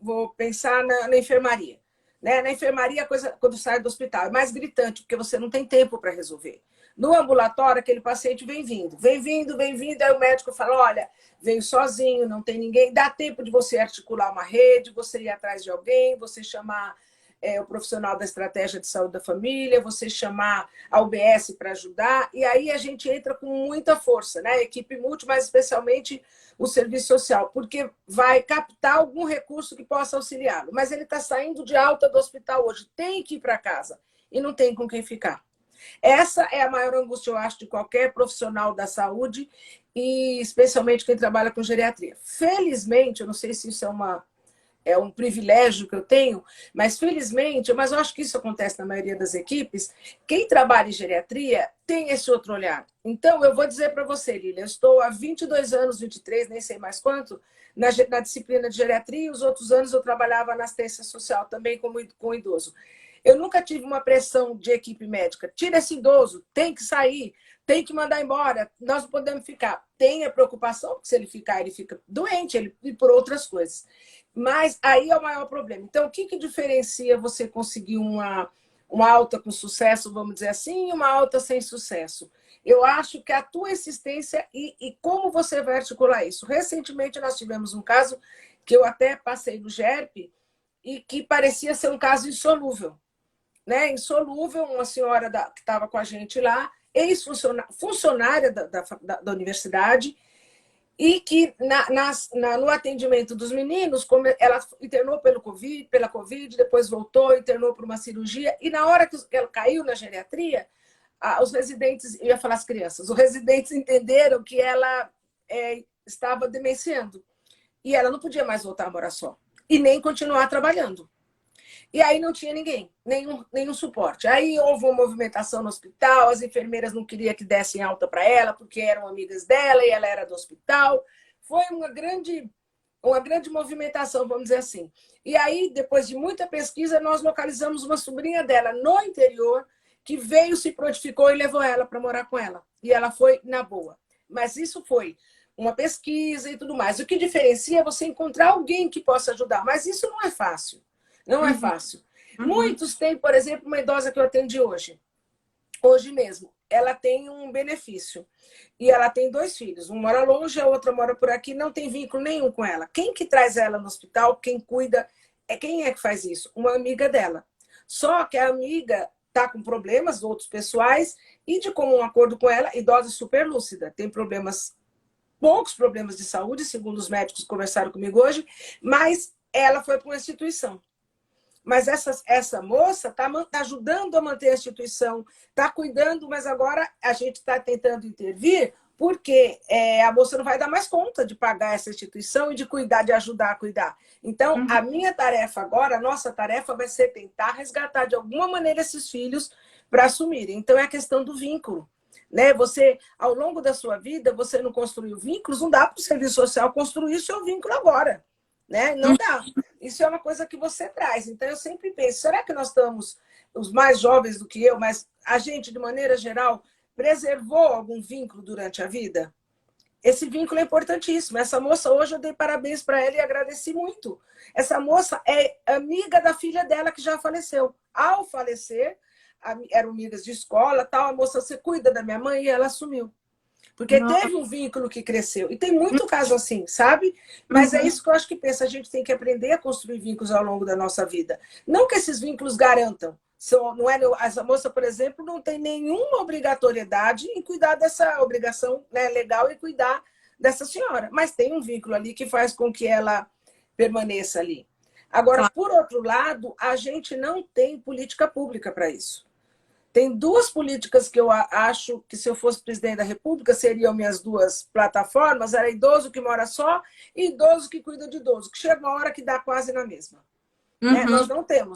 vou pensar na enfermaria. Né? Na enfermaria, a coisa, quando sai do hospital, é mais gritante, porque você não tem tempo para resolver. No ambulatório, aquele paciente vem vindo. Aí o médico fala: olha, veio sozinho, não tem ninguém. Dá tempo de você articular uma rede, você ir atrás de alguém, você chamar o profissional da estratégia de saúde da família, você chamar a UBS para ajudar. E aí a gente entra com muita força, né? A equipe multi, mas especialmente o serviço social, porque vai captar algum recurso que possa auxiliá-lo. Mas ele está saindo de alta do hospital hoje, tem que ir para casa e não tem com quem ficar. Essa é a maior angústia, eu acho, de qualquer profissional da saúde e especialmente quem trabalha com geriatria. Felizmente, eu não sei se isso é um privilégio que eu tenho, mas felizmente, mas eu acho que isso acontece na maioria das equipes, quem trabalha em geriatria tem esse outro olhar. Então, eu vou dizer para você, Lília, eu estou há 22 anos, 23, nem sei mais quanto, na disciplina de geriatria, e os outros anos eu trabalhava na assistência social também com idoso. Eu nunca tive uma pressão de equipe médica. Tira esse idoso, tem que sair, tem que mandar embora, nós não podemos ficar. Tem a preocupação, porque se ele ficar, ele fica doente, e por outras coisas. Mas aí é o maior problema. Então, o que diferencia você conseguir uma alta com sucesso, vamos dizer assim, e uma alta sem sucesso? Eu acho que a tua existência e como você vai articular isso. Recentemente, nós tivemos um caso que eu até passei no GERP e que parecia ser um caso insolúvel. Né? Insolúvel, uma senhora que estava com a gente lá, funcionária da universidade, e que no atendimento dos meninos, ela internou pela Covid, depois voltou, internou por uma cirurgia, e na hora que ela caiu na geriatria, os residentes, eu ia falar as crianças, os residentes entenderam que ela estava demenciando, e ela não podia mais voltar a morar só, e nem continuar trabalhando. E aí não tinha ninguém, nenhum suporte. Aí houve uma movimentação no hospital, as enfermeiras não queriam que dessem alta para ela, porque eram amigas dela e ela era do hospital. Foi uma grande movimentação, vamos dizer assim. E aí, depois de muita pesquisa, nós localizamos uma sobrinha dela no interior, que veio, se prontificou e levou ela para morar com ela. E ela foi na boa. Mas isso foi uma pesquisa e tudo mais. O que diferencia é você encontrar alguém que possa ajudar. Mas isso não é fácil. Não é fácil. Muitos têm, por exemplo, uma idosa que eu atendi hoje mesmo. Ela tem um benefício. E ela tem 2 filhos. Um mora longe, a outra mora por aqui, não tem vínculo nenhum com ela. Quem que traz ela no hospital, quem cuida, quem é que faz isso? Uma amiga dela. Só que a amiga está com problemas, outros pessoais, e de comum acordo com ela, idosa super lúcida. Tem poucos problemas de saúde, segundo os médicos que conversaram comigo hoje, mas ela foi para uma instituição. Mas essa moça está ajudando a manter a instituição, está cuidando, mas agora a gente está tentando intervir porque a moça não vai dar mais conta de pagar essa instituição e de cuidar, de ajudar a cuidar. Então, a minha tarefa agora, a nossa tarefa vai ser tentar resgatar de alguma maneira esses filhos para assumirem. Então, é a questão do vínculo. Né? Você, ao longo da sua vida, você não construiu vínculos, não dá para o serviço social construir o seu vínculo agora. Né? Não dá. Isso é uma coisa que você traz. Então, eu sempre penso, será que nós estamos, os mais jovens do que eu, mas a gente, de maneira geral, preservou algum vínculo durante a vida? Esse vínculo é importantíssimo. Essa moça, hoje eu dei parabéns para ela e agradeci muito. Essa moça é amiga da filha dela que já faleceu. Ao falecer, eram amigas de escola, tal, a moça, você cuida da minha mãe? E ela assumiu. Porque teve um vínculo que cresceu. E tem muito caso assim, sabe? Mas é isso que eu acho que pensa. A gente tem que aprender a construir vínculos ao longo da nossa vida. Não que esses vínculos garantam. Não é, essa moça, por exemplo, não tem nenhuma obrigatoriedade em cuidar dessa obrigação, né, legal e cuidar dessa senhora. Mas tem um vínculo ali que faz com que ela permaneça ali. Agora, por outro lado, a gente não tem política pública para isso. Tem duas políticas que eu acho que, se eu fosse presidente da República, seriam minhas duas plataformas. Era idoso que mora só e idoso que cuida de idoso, que chega uma hora que dá quase na mesma. Nós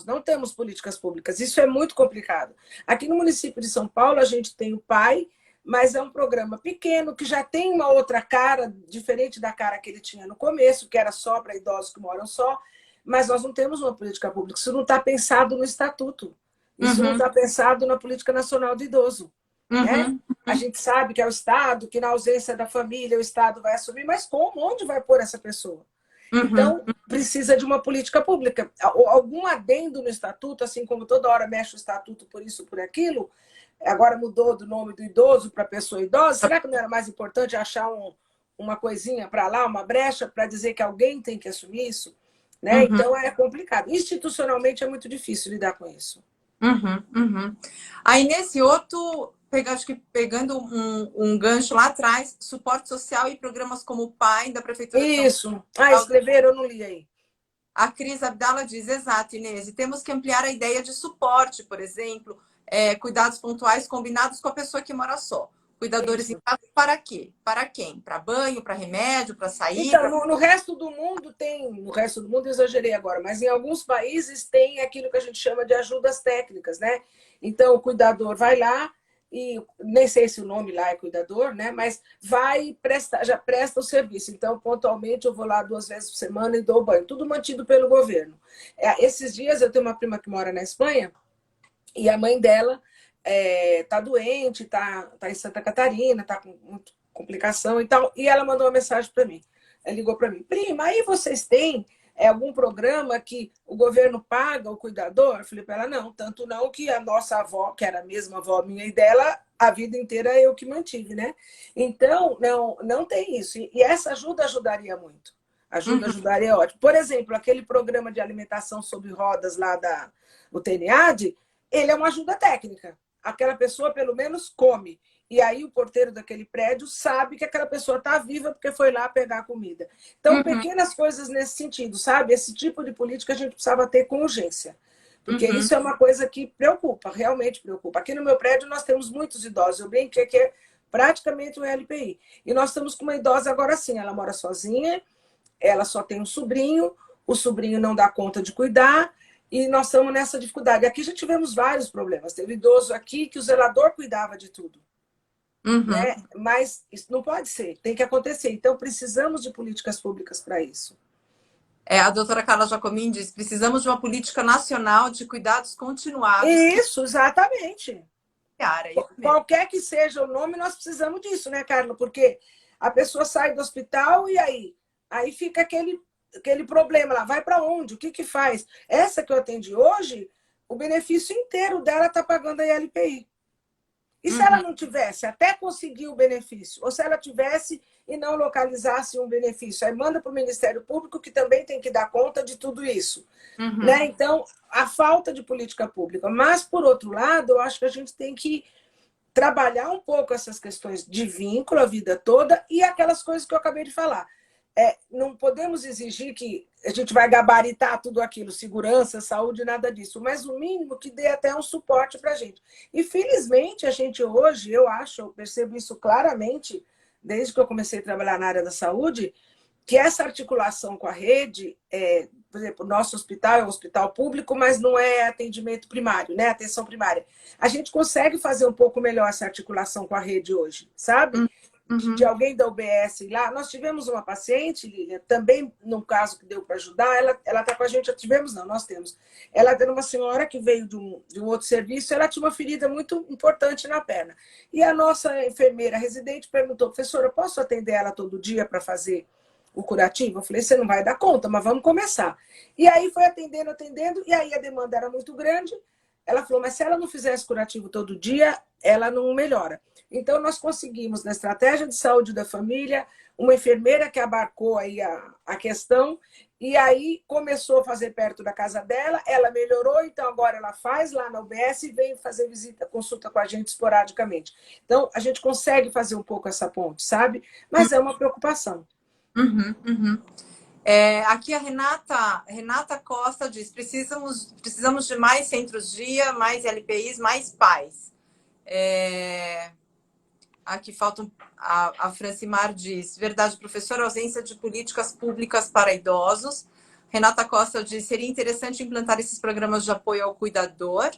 não temos políticas públicas. Isso é muito complicado. Aqui no município de São Paulo, a gente tem o PAI, mas é um programa pequeno, que já tem uma outra cara, diferente da cara que ele tinha no começo, que era só para idosos que moram só, mas nós não temos uma política pública. Isso não está pensado no estatuto. Isso não está pensado na Política Nacional do Idoso. Né? A gente sabe que é o Estado, que na ausência da família o Estado vai assumir, mas como? Onde vai pôr essa pessoa? Então, precisa de uma política pública. Algum adendo no estatuto, assim como toda hora mexe o estatuto por isso, por aquilo, agora mudou do nome do idoso para pessoa idosa, será que não era mais importante achar uma coisinha para lá, uma brecha, para dizer que alguém tem que assumir isso? Né? Então, é complicado. Institucionalmente, é muito difícil lidar com isso. Aí, nesse outro, acho que pegando um gancho lá atrás, suporte social e programas como o PAI da Prefeitura de São Paulo. Escreveram, eu não li aí. A Cris Abdala diz, exato, Inês, e temos que ampliar a ideia de suporte, por exemplo, cuidados pontuais combinados com a pessoa que mora só. Cuidadores em casa para quê? Para quem? Para banho, para remédio, para sair? Então, no resto do mundo tem, no resto do mundo eu exagerei agora, mas em alguns países tem aquilo que a gente chama de ajudas técnicas, né? Então, o cuidador vai lá, e nem sei se o nome lá é cuidador, né? Mas vai prestar, já presta o serviço. Então, pontualmente, eu vou lá 2 vezes por semana e dou banho. Tudo mantido pelo governo. Esses dias eu tenho uma prima que mora na Espanha e a mãe dela tá doente, tá em Santa Catarina, tá com muita complicação e tal. E ela mandou uma mensagem para mim. Ela ligou para mim: prima, aí vocês têm algum programa que o governo paga o cuidador? Eu falei para ela: não, tanto não que a nossa avó, que era a mesma avó minha e dela, a vida inteira eu que mantive, né? Então, não tem isso. E essa ajuda ajudaria muito. Ajudaria ótimo. Por exemplo, aquele programa de alimentação sobre rodas lá do TNAD, ele é uma ajuda técnica. Aquela pessoa, pelo menos, come. E aí o porteiro daquele prédio sabe que aquela pessoa está viva porque foi lá pegar a comida. Então, pequenas coisas nesse sentido, sabe? Esse tipo de política a gente precisava ter com urgência. Porque isso é uma coisa que preocupa, realmente preocupa. Aqui no meu prédio nós temos muitos idosos. Eu brinquei que é praticamente um LPI. E nós estamos com uma idosa agora sim. Ela mora sozinha, ela só tem um sobrinho, o sobrinho não dá conta de cuidar, e nós estamos nessa dificuldade. Aqui já tivemos vários problemas. Teve idoso aqui que o zelador cuidava de tudo. Né? Mas isso não pode ser, tem que acontecer. Então, precisamos de políticas públicas para isso. A doutora Carla Jacomim diz: precisamos de uma política nacional de cuidados continuados. Isso, exatamente. Qualquer que seja o nome, nós precisamos disso, né, Carla? Porque a pessoa sai do hospital e aí fica aquele problema lá. Vai para onde? O que faz? Essa que eu atendi hoje, o benefício inteiro dela está pagando a ILPI. E se ela não tivesse, até conseguir o benefício? Ou se ela tivesse e não localizasse um benefício? Aí manda para o Ministério Público, que também tem que dar conta de tudo isso. Né? Então, a falta de política pública. Mas, por outro lado, eu acho que a gente tem que trabalhar um pouco essas questões de vínculo a vida toda e aquelas coisas que eu acabei de falar. não podemos exigir que a gente vai gabaritar tudo aquilo, segurança, saúde, nada disso, mas o mínimo que dê até um suporte para a gente. E felizmente a gente hoje, eu percebo isso claramente, desde que eu comecei a trabalhar na área da saúde, que essa articulação com a rede, por exemplo, o nosso hospital é um hospital público, mas não é atendimento primário, né? Atenção primária. A gente consegue fazer um pouco melhor essa articulação com a rede hoje, sabe? De alguém da UBS lá. Nós tivemos uma paciente, Lilian, também num caso que deu para ajudar, ela está com a gente, nós temos. Ela era uma senhora que veio de um outro serviço, ela tinha uma ferida muito importante na perna. E a nossa enfermeira residente perguntou, professora, eu posso atender ela todo dia para fazer o curativo? Eu falei, você não vai dar conta, mas vamos começar. E aí foi atendendo, e aí a demanda era muito grande. Ela falou, mas se ela não fizesse curativo todo dia, ela não melhora. Então, nós conseguimos, na estratégia de saúde da família, uma enfermeira que abarcou aí a questão, e aí começou a fazer perto da casa dela, ela melhorou, então agora ela faz lá na UBS e vem fazer visita, consulta com a gente esporadicamente. Então, a gente consegue fazer um pouco essa ponte, sabe? Mas é uma preocupação. Aqui a Renata Costa diz, precisamos de mais centros-dia, mais LPIs, mais pais. Aqui falta a Francimar diz, verdade, professor, ausência de políticas públicas para idosos. Renata Costa diz, seria interessante implantar esses programas de apoio ao cuidador.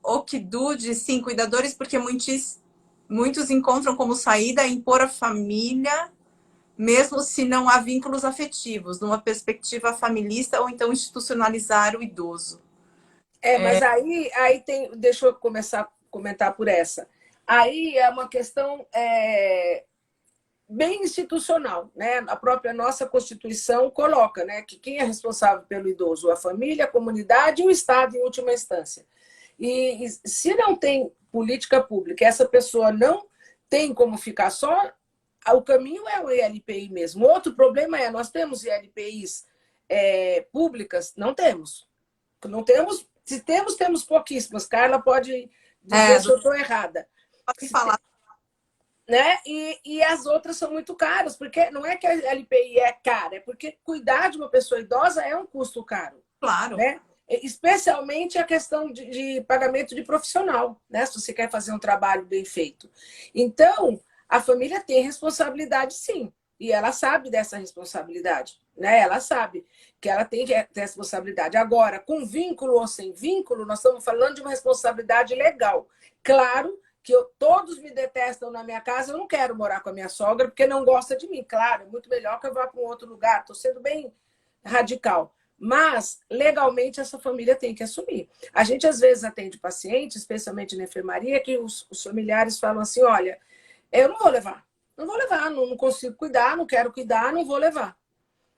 Okidu diz, sim, cuidadores, porque muitos encontram como saída impor a família, mesmo se não há vínculos afetivos, numa perspectiva familista ou então institucionalizar o idoso. Mas aí tem, deixa eu começar a comentar por essa. Aí é uma questão bem institucional, né? A própria nossa Constituição coloca, né, que quem é responsável pelo idoso? A família, a comunidade e o Estado, em última instância. E se não tem política pública, essa pessoa não tem como ficar só, o caminho é o ILPI mesmo. Outro problema nós temos ILPIs públicas? Não temos. Não temos. Se temos pouquíssimas. Carla pode dizer se eu estou errada. Pode falar. Né? E as outras são muito caras, porque não é que a LPI é cara, é porque cuidar de uma pessoa idosa é um custo caro. Claro. Né? Especialmente a questão de pagamento de profissional, né? Se você quer fazer um trabalho bem feito. Então, a família tem responsabilidade, sim. E ela sabe dessa responsabilidade. Né? Ela sabe que ela tem que ter responsabilidade. Agora, com vínculo ou sem vínculo, nós estamos falando de uma responsabilidade legal. Claro que todos me detestam na minha casa, eu não quero morar com a minha sogra porque não gosta de mim. Claro, é muito melhor que eu vá para um outro lugar. Estou sendo bem radical. Mas, legalmente, essa família tem que assumir. A gente, às vezes, atende pacientes, especialmente na enfermaria, que os familiares falam assim, olha, eu não vou levar, não consigo cuidar, não quero cuidar, não vou levar.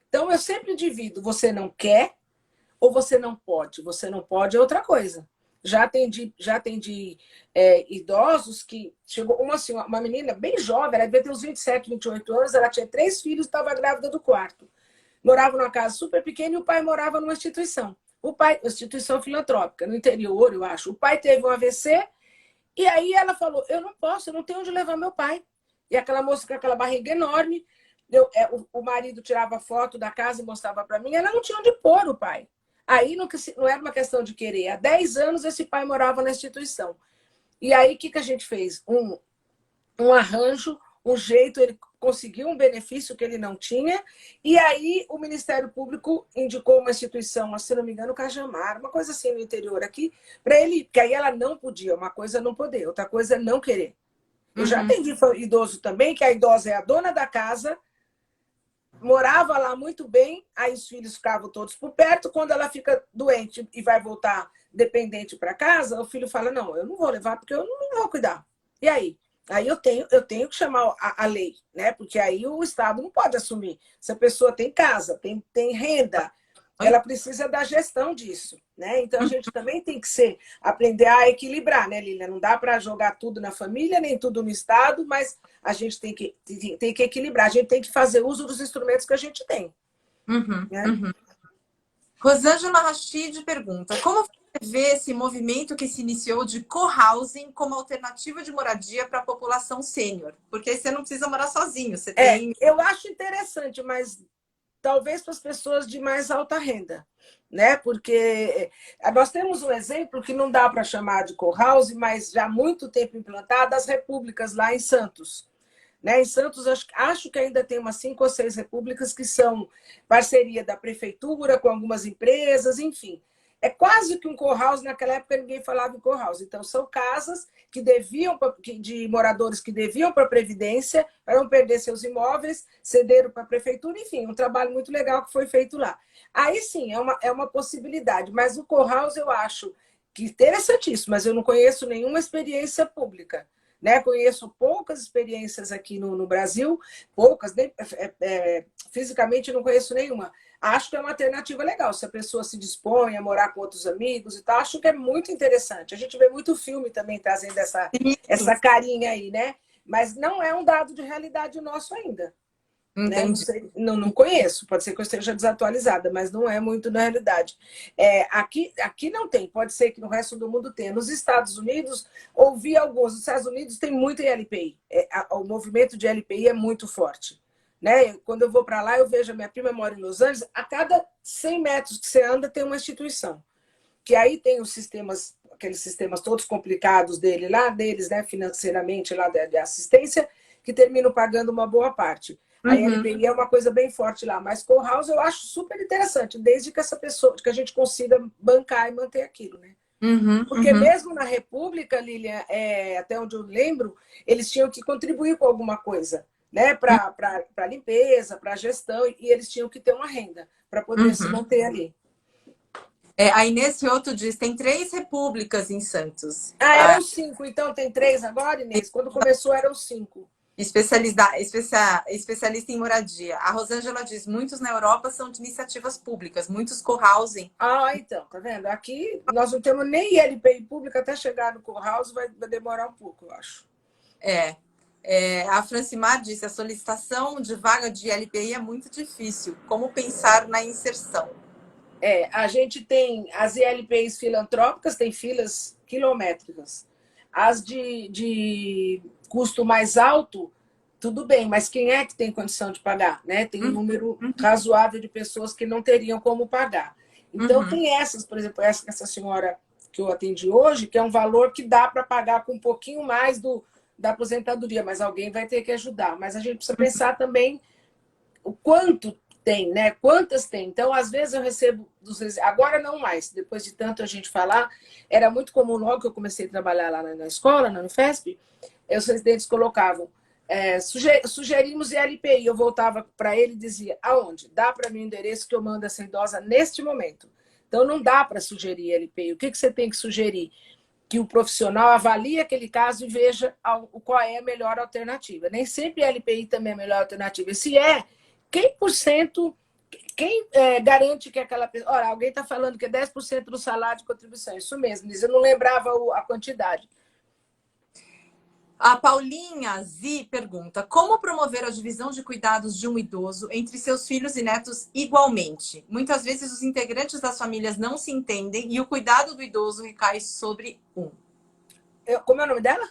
Então, eu sempre divido, você não quer ou você não pode. Você não pode é outra coisa. Já atendi idosos que... Chegou uma menina bem jovem, ela devia ter uns 27, 28 anos, ela tinha 3 filhos e estava grávida do quarto. Morava numa casa super pequena e o pai morava numa instituição. Instituição filantrópica, no interior, eu acho. O pai teve um AVC e aí ela falou, eu não tenho onde levar meu pai. E aquela moça com aquela barriga enorme, o marido tirava foto da casa e mostrava para mim, ela não tinha onde pôr o pai. Aí não era uma questão de querer. Há 10 anos esse pai morava na instituição. E aí o que a gente fez? Um arranjo, um jeito, ele conseguiu um benefício que ele não tinha, e aí o Ministério Público indicou uma instituição, se não me engano, Cajamar, uma coisa assim no interior aqui, para ele, que aí ela não podia, uma coisa é não poder, outra coisa é não querer. Eu já atendi idoso também, que a idosa é a dona da casa, morava lá muito bem, aí os filhos ficavam todos por perto, quando ela fica doente e vai voltar dependente para casa, o filho fala, não, eu não vou levar porque eu não vou cuidar. E aí? Aí eu tenho que chamar a lei, né? Porque aí o Estado não pode assumir. Se a pessoa tem casa, tem renda, ela precisa da gestão disso, né? Então a gente também tem que aprender a equilibrar, né, Lília? Não dá para jogar tudo na família, nem tudo no Estado, mas a gente tem que equilibrar, a gente tem que fazer uso dos instrumentos que a gente tem. Né? Rosângela Rachid pergunta, como vê esse movimento que se iniciou de co-housing como alternativa de moradia para a população sênior? Porque aí você não precisa morar sozinho, você tem... Eu acho interessante, mas talvez para as pessoas de mais alta renda, né? Porque nós temos um exemplo que não dá para chamar de co-house, mas já há muito tempo implantado, as repúblicas lá em Santos. Né? Em Santos, acho que ainda tem umas 5 ou 6 repúblicas que são parceria da prefeitura com algumas empresas, enfim. É quase que um co-house, naquela época ninguém falava em co-house. Então, são casas que deviam, de moradores que deviam para a Previdência, para não perder seus imóveis, cederam para a prefeitura, enfim, um trabalho muito legal que foi feito lá. Aí sim, é uma possibilidade, mas o co-house eu acho que interessantíssimo, mas eu não conheço nenhuma experiência pública. Né? Conheço poucas experiências aqui no Brasil, poucas, fisicamente não conheço nenhuma. Acho que é uma alternativa legal, se a pessoa se dispõe a morar com outros amigos e tal, acho que é muito interessante. A gente vê muito filme também trazendo essa carinha aí, né? Mas não é um dado de realidade nosso ainda. Né? Não, sei, não conheço, pode ser que eu esteja desatualizada, mas não é muito na realidade. Aqui não tem, pode ser que no resto do mundo tenha. Nos Estados Unidos, ouvi alguns. Nos Estados Unidos tem muito LPI. O movimento de LPI é muito forte. Né? Quando eu vou para lá, eu vejo a minha prima mora em Los Angeles, a cada 100 metros que você anda tem uma instituição. Que aí tem os sistemas, aqueles sistemas todos complicados deles, né, financeiramente, lá de assistência, que terminam pagando uma boa parte. A LPI é uma coisa bem forte lá, mas co-house eu acho super interessante, desde que essa pessoa, que a gente consiga bancar e manter aquilo, né? Porque mesmo na República, Lilian, até onde eu lembro, eles tinham que contribuir com alguma coisa, né? Para limpeza, para gestão, e eles tinham que ter uma renda para poder se manter ali. A Inês outro diz, tem 3 repúblicas em Santos. Eram 5, então tem 3 agora, Inês? Quando começou eram 5. Especialista em moradia. A Rosângela diz, muitos na Europa são de iniciativas públicas, muitos co-housing. Então, tá vendo? Aqui nós não temos nem ILPI pública, até chegar no co-house vai demorar um pouco, eu acho. A Francimar disse, a solicitação de vaga de ILPI é muito difícil. Como pensar na inserção? A gente tem as ILPIs filantrópicas, tem filas quilométricas. As de custo mais alto, tudo bem, mas quem é que tem condição de pagar? Né? Tem um número razoável de pessoas que não teriam como pagar. Então, tem essas, por exemplo, essa senhora que eu atendi hoje, que é um valor que dá para pagar com um pouquinho mais da aposentadoria, mas alguém vai ter que ajudar. Mas a gente precisa pensar também o quanto tem, né? Quantas tem? Então, às vezes eu recebo, agora não mais, depois de tanto a gente falar, era muito comum logo que eu comecei a trabalhar lá na escola, na Unifesp, os residentes colocavam, sugerimos ILPI, eu voltava para ele e dizia, aonde? Dá para mim o endereço que eu mando essa idosa neste momento. Então, não dá para sugerir ILPI. O que você tem que sugerir? Que o profissional avalie aquele caso e veja qual é a melhor alternativa. Nem sempre a LPI também é a melhor alternativa. E se quem garante que aquela pessoa... Ora, alguém está falando que é 10% do salário de contribuição. Isso mesmo, eu não lembrava a quantidade. A Paulinha Zi pergunta, como promover a divisão de cuidados de um idoso entre seus filhos e netos igualmente? Muitas vezes os integrantes das famílias não se entendem e o cuidado do idoso recai sobre um. Como é o nome dela?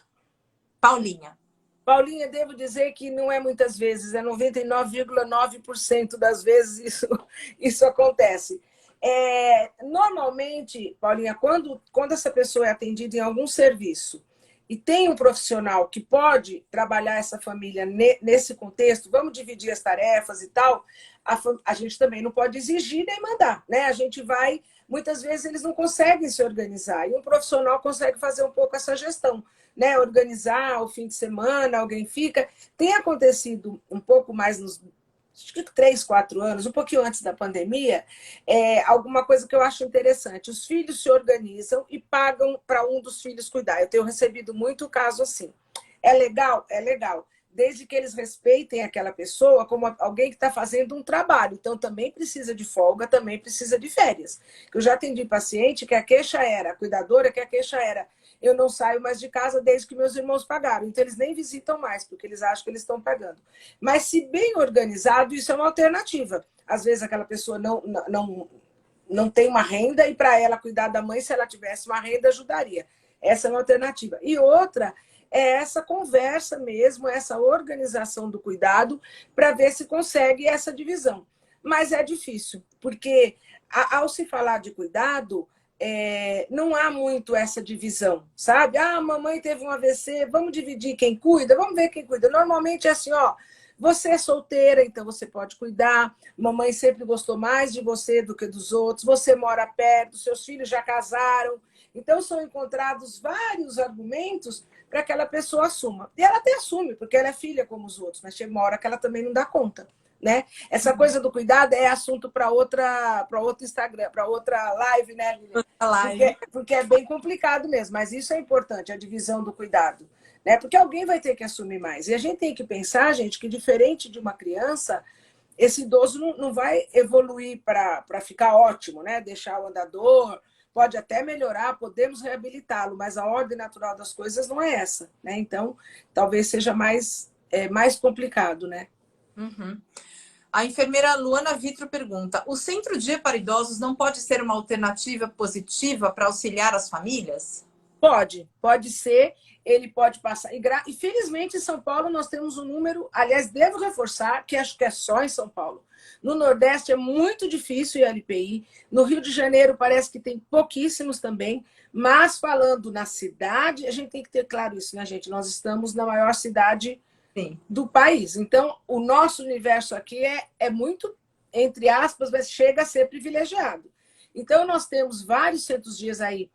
Paulinha. Paulinha, devo dizer que não é muitas vezes, é 99,9% das vezes isso acontece. Normalmente, Paulinha, quando essa pessoa é atendida em algum serviço e tem um profissional que pode trabalhar essa família nesse contexto, vamos dividir as tarefas e tal, a gente também não pode exigir nem mandar, né? A gente vai, muitas vezes eles não conseguem se organizar e um profissional consegue fazer um pouco essa gestão, né? Organizar o fim de semana, alguém fica. Tem acontecido um pouco mais nos 3, 4 anos, um pouquinho antes da pandemia, alguma coisa que eu acho interessante. Os filhos se organizam e pagam para um dos filhos cuidar. Eu tenho recebido muito caso assim. É legal? É legal. Desde que eles respeitem aquela pessoa como alguém que está fazendo um trabalho. Então, também precisa de folga, também precisa de férias. Eu já atendi paciente que a queixa era, a cuidadora que a queixa era, eu não saio mais de casa desde que meus irmãos pagaram. Então, eles nem visitam mais, porque eles acham que eles estão pagando. Mas, se bem organizado, isso é uma alternativa. Às vezes, aquela pessoa não não tem uma renda e para ela cuidar da mãe, se ela tivesse uma renda, ajudaria. Essa é uma alternativa. E outra é essa conversa mesmo, essa organização do cuidado para ver se consegue essa divisão. Mas é difícil, porque ao se falar de cuidado, não há muito essa divisão, sabe? Ah, a mamãe teve um AVC, vamos dividir quem cuida? Vamos ver quem cuida. Normalmente é assim, ó, você é solteira, então você pode cuidar. Mamãe sempre gostou mais de você do que dos outros. Você mora perto, seus filhos já casaram. Então, são encontrados vários argumentos para que aquela pessoa assuma. E ela até assume, porque ela é filha como os outros, mas chega uma hora que ela também não dá conta. Né? Essa coisa do cuidado é assunto para outro Instagram, para outra live, né, Lilian? Porque é bem complicado mesmo, mas isso é importante, a divisão do cuidado. Né? Porque alguém vai ter que assumir mais. E a gente tem que pensar, gente, que diferente de uma criança, esse idoso não vai evoluir para ficar ótimo, né? Deixar o andador, pode até melhorar, podemos reabilitá-lo, mas a ordem natural das coisas não é essa. Né? Então, talvez seja mais complicado, né? Uhum. A enfermeira Luana Vitro pergunta: o centro-dia para idosos não pode ser uma alternativa positiva para auxiliar as famílias? Pode ser. Ele pode passar. E felizmente em São Paulo nós temos um número, aliás, devo reforçar, que acho que é só em São Paulo. No Nordeste é muito difícil ir LPI. No Rio de Janeiro parece que tem pouquíssimos também. Mas falando na cidade, a gente tem que ter claro isso, né, gente? Nós estamos na maior cidade do país. Então, o nosso universo aqui é muito, entre aspas, mas chega a ser privilegiado. Então, nós temos vários centros-dias aí,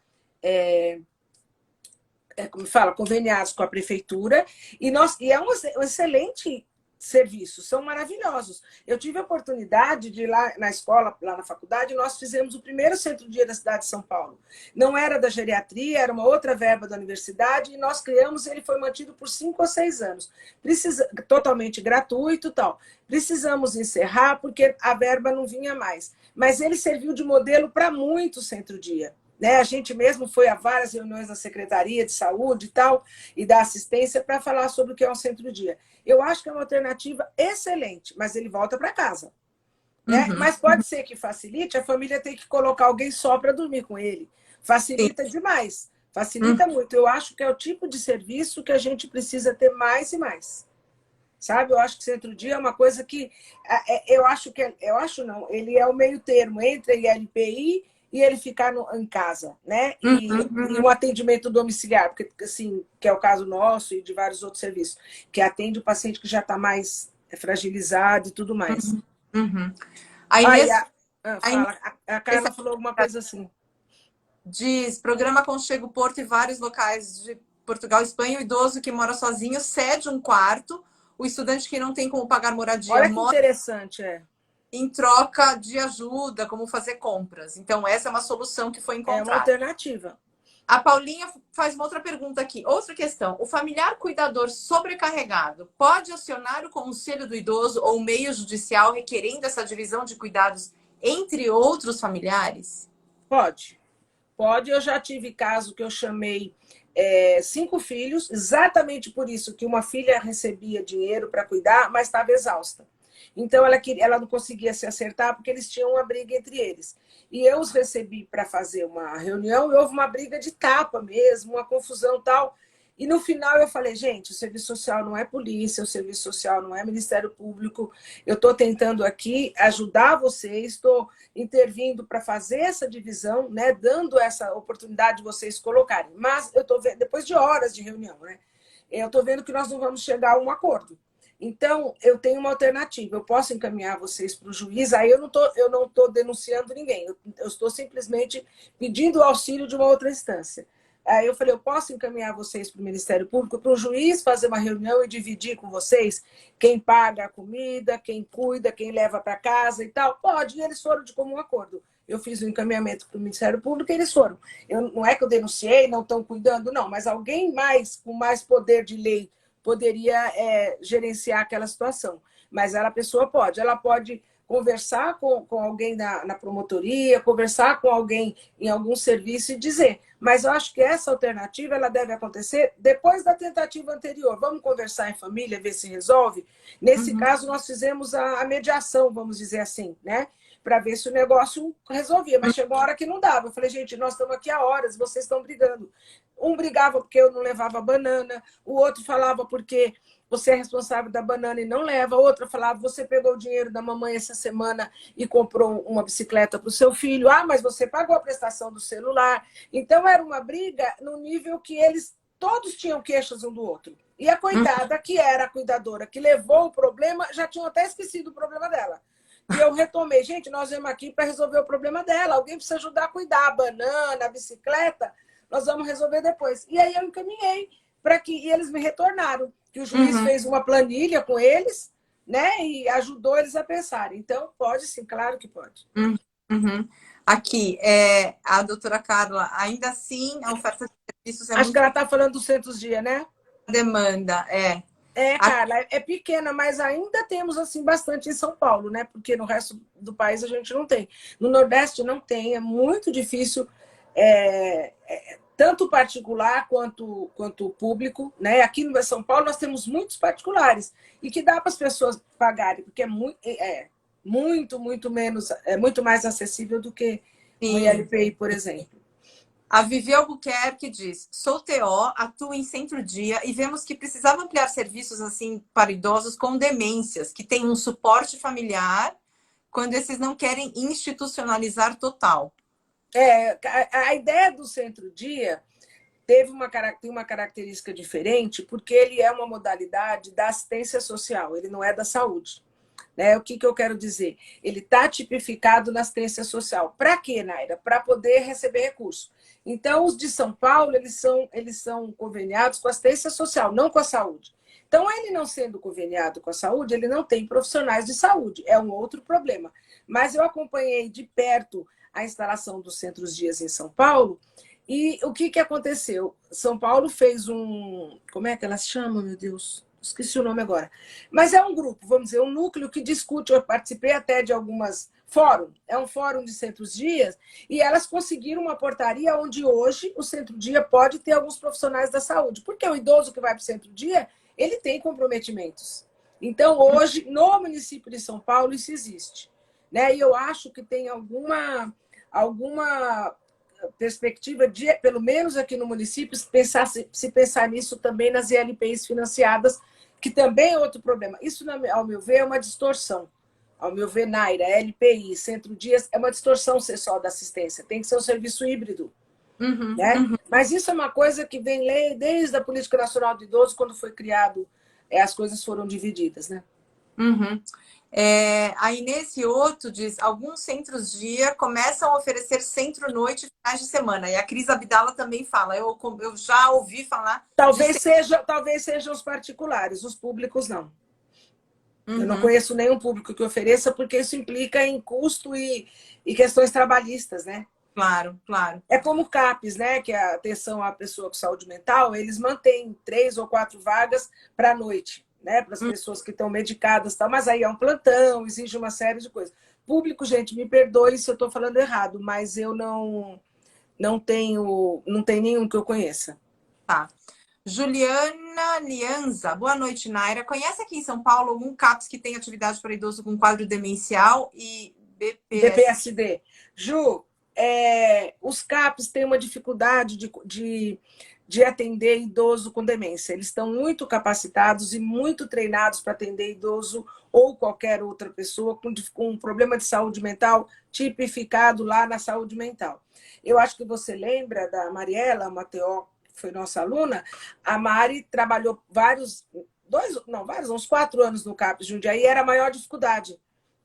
como fala, conveniados com a prefeitura, e é um excelente serviço, são maravilhosos. Eu tive a oportunidade de ir lá na escola, lá na faculdade, nós fizemos o primeiro centro-dia da cidade de São Paulo. Não era da geriatria, era uma outra verba da universidade, e nós criamos, ele foi mantido por 5 ou 6 anos. Totalmente gratuito e tal. Precisamos encerrar, porque a verba não vinha mais. Mas ele serviu de modelo para muito centro-dia. Né? A gente mesmo foi a várias reuniões da Secretaria de Saúde e tal, e da assistência, para falar sobre o que é um centro-dia. Eu acho que é uma alternativa excelente, mas ele volta para casa. Né? Uhum. Mas pode ser que facilite a família ter que colocar alguém só para dormir com ele. Facilita demais, facilita muito. Eu acho que é o tipo de serviço que a gente precisa ter mais e mais. Sabe? Eu acho que centro-dia é uma coisa que... ele é o meio termo entre a ILPI e ele ficar em casa, né? E um atendimento domiciliar, porque, assim, que é o caso nosso e de vários outros serviços, que atende o paciente que já está mais fragilizado e tudo mais. A Carla falou alguma coisa assim. Diz: programa Conchego Porto e vários locais de Portugal e Espanha, o idoso que mora sozinho cede um quarto, o estudante que não tem como pagar moradia... Olha que interessante, em troca de ajuda, como fazer compras. Então, essa é uma solução que foi encontrada. É uma alternativa. A Paulinha faz uma outra pergunta aqui. Outra questão. O familiar cuidador sobrecarregado pode acionar o conselho do idoso ou o meio judicial requerendo essa divisão de cuidados entre outros familiares? Pode. Eu já tive caso que eu chamei 5 filhos, exatamente por isso que uma filha recebia dinheiro para cuidar, mas estava exausta. Então, ela não conseguia se acertar porque eles tinham uma briga entre eles. E eu os recebi para fazer uma reunião e houve uma briga de tapa mesmo, uma confusão e tal. E no final eu falei, gente, o serviço social não é polícia, o serviço social não é Ministério Público. Eu estou tentando aqui ajudar vocês, estou intervindo para fazer essa divisão, né, dando essa oportunidade de vocês colocarem. Mas eu estou vendo, depois de horas de reunião, né, eu estou vendo que nós não vamos chegar a um acordo. Então, eu tenho uma alternativa. Eu posso encaminhar vocês para o juiz, aí eu não estou denunciando ninguém. Eu estou simplesmente pedindo o auxílio de uma outra instância. Aí eu falei, eu posso encaminhar vocês para o Ministério Público, para o juiz fazer uma reunião e dividir com vocês quem paga a comida, quem cuida, quem leva para casa e tal? Pode, e eles foram de comum acordo. Eu fiz o encaminhamento para o Ministério Público e eles foram. Não é que eu denunciei, não estão cuidando, não, mas alguém mais, com mais poder de lei, poderia gerenciar aquela situação. Mas a pessoa pode. Ela pode conversar com alguém na promotoria, conversar com alguém em algum serviço e dizer. Mas eu acho que essa alternativa ela deve acontecer depois da tentativa anterior. Vamos conversar em família, ver se resolve? Nesse caso, nós fizemos a mediação, vamos dizer assim, né? para ver se o negócio resolvia. Mas chegou a hora que não dava. Eu falei, gente, nós estamos aqui há horas, vocês estão brigando. Um brigava porque eu não levava banana, o outro falava porque você é responsável da banana e não leva, a outra falava, você pegou o dinheiro da mamãe essa semana e comprou uma bicicleta para o seu filho. Ah, mas você pagou a prestação do celular. Então, era uma briga no nível que eles todos tinham queixas um do outro. E a coitada, que era a cuidadora, que levou o problema, já tinham até esquecido o problema dela. E eu retomei, gente, nós viemos aqui para resolver o problema dela. Alguém precisa ajudar a cuidar, a banana, a bicicleta, nós vamos resolver depois. E aí eu encaminhei para que e eles me retornaram, que o juiz fez uma planilha com eles, né, e ajudou eles a pensarem. Então, pode sim, claro que pode. Aqui, a doutora Carla, ainda assim, a oferta de serviços Acho que ela está falando dos centros-dia, né? demanda, Carla, é pequena, mas ainda temos assim bastante em São Paulo, né? Porque no resto do país a gente não tem. No Nordeste não tem, é muito difícil, tanto particular quanto público, né? Aqui no São Paulo nós temos muitos particulares e que dá para as pessoas pagarem, porque muito menos, muito mais acessível do que o ILPI, por exemplo. A Vivi Albuquerque diz, sou TO, atuo em centro-dia e vemos que precisava ampliar serviços assim para idosos com demências, que têm um suporte familiar, quando esses não querem institucionalizar total. A ideia do centro-dia tem uma característica diferente, porque ele é uma modalidade da assistência social, ele não é da saúde. Né? O que eu quero dizer? Ele está tipificado na assistência social. Para quê, Naira? Para poder receber recurso. Então, os de São Paulo, eles são conveniados com a assistência social, não com a saúde. Então, ele não sendo conveniado com a saúde, ele não tem profissionais de saúde. É um outro problema. Mas eu acompanhei de perto a instalação dos centros-dias em São Paulo. E o que aconteceu? São Paulo fez um... Como é que elas chamam, meu Deus? Esqueci o nome agora. Mas é um grupo, vamos dizer, um núcleo que discute. Eu participei até de algumas fóruns. É um fórum de centros-dias. E elas conseguiram uma portaria onde hoje o centro-dia pode ter alguns profissionais da saúde. Porque o idoso que vai para o centro-dia, ele tem comprometimentos. Então, hoje, no município de São Paulo, isso existe. Né? E eu acho que tem alguma perspectiva de, pelo menos aqui no município, se pensar nisso também nas ILPIs financiadas, que também é outro problema. Isso, ao meu ver, é uma distorção. Ao meu ver, Naira, LPI, centro-dias, é uma distorção ser só da assistência. Tem que ser um serviço híbrido. Né? Mas isso é uma coisa que vem desde a Política Nacional do Idoso, quando foi criado, as coisas foram divididas. Né? Aí nesse outro diz, alguns centros-dia começam a oferecer centro-noite finais de semana. E a Cris Abdala também fala, eu já ouvi falar... Talvez sejam os particulares, os públicos não. Eu não conheço nenhum público que ofereça, porque isso implica em custo e questões trabalhistas, né? Claro. É como o CAPES, né? Que é a atenção à pessoa com saúde mental, eles mantêm 3 ou 4 vagas para a noite, né? Para as pessoas que estão medicadas, tal. Mas aí é um plantão, exige uma série de coisas. Público, gente, me perdoe se eu estou falando errado, mas eu não tenho nenhum que eu conheça. Tá. Juliana Lianza, boa noite, Naira. Conhece aqui em São Paulo algum CAPS que tem atividade para idoso com quadro demencial e BPSD? Ju, os CAPS têm uma dificuldade de atender idoso com demência. Eles estão muito capacitados e muito treinados para atender idoso ou qualquer outra pessoa com um problema de saúde mental tipificado lá na saúde mental. Eu acho que você lembra da Mariela, uma TO, que foi nossa aluna. A Mari trabalhou uns 4 anos no CAPS Jundiaí, era a maior dificuldade.